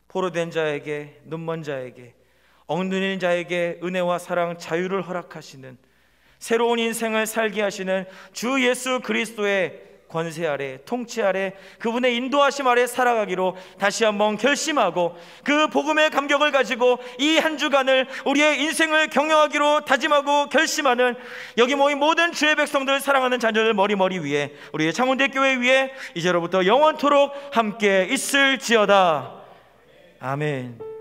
포로된 자에게, 눈먼 자에게, 엉뚱인 자에게 은혜와 사랑, 자유를 허락하시는 새로운 인생을 살게 하시는 주 예수 그리스도의 권세 아래, 통치 아래, 그분의 인도하심 아래 살아가기로 다시 한번 결심하고, 그 복음의 감격을 가지고 이 한 주간을 우리의 인생을 경영하기로 다짐하고 결심하는 여기 모인 모든 주의 백성들, 사랑하는 자녀들 머리 위에, 우리의 창원대교회 위에 이제로부터 영원토록 함께 있을지어다. 아멘.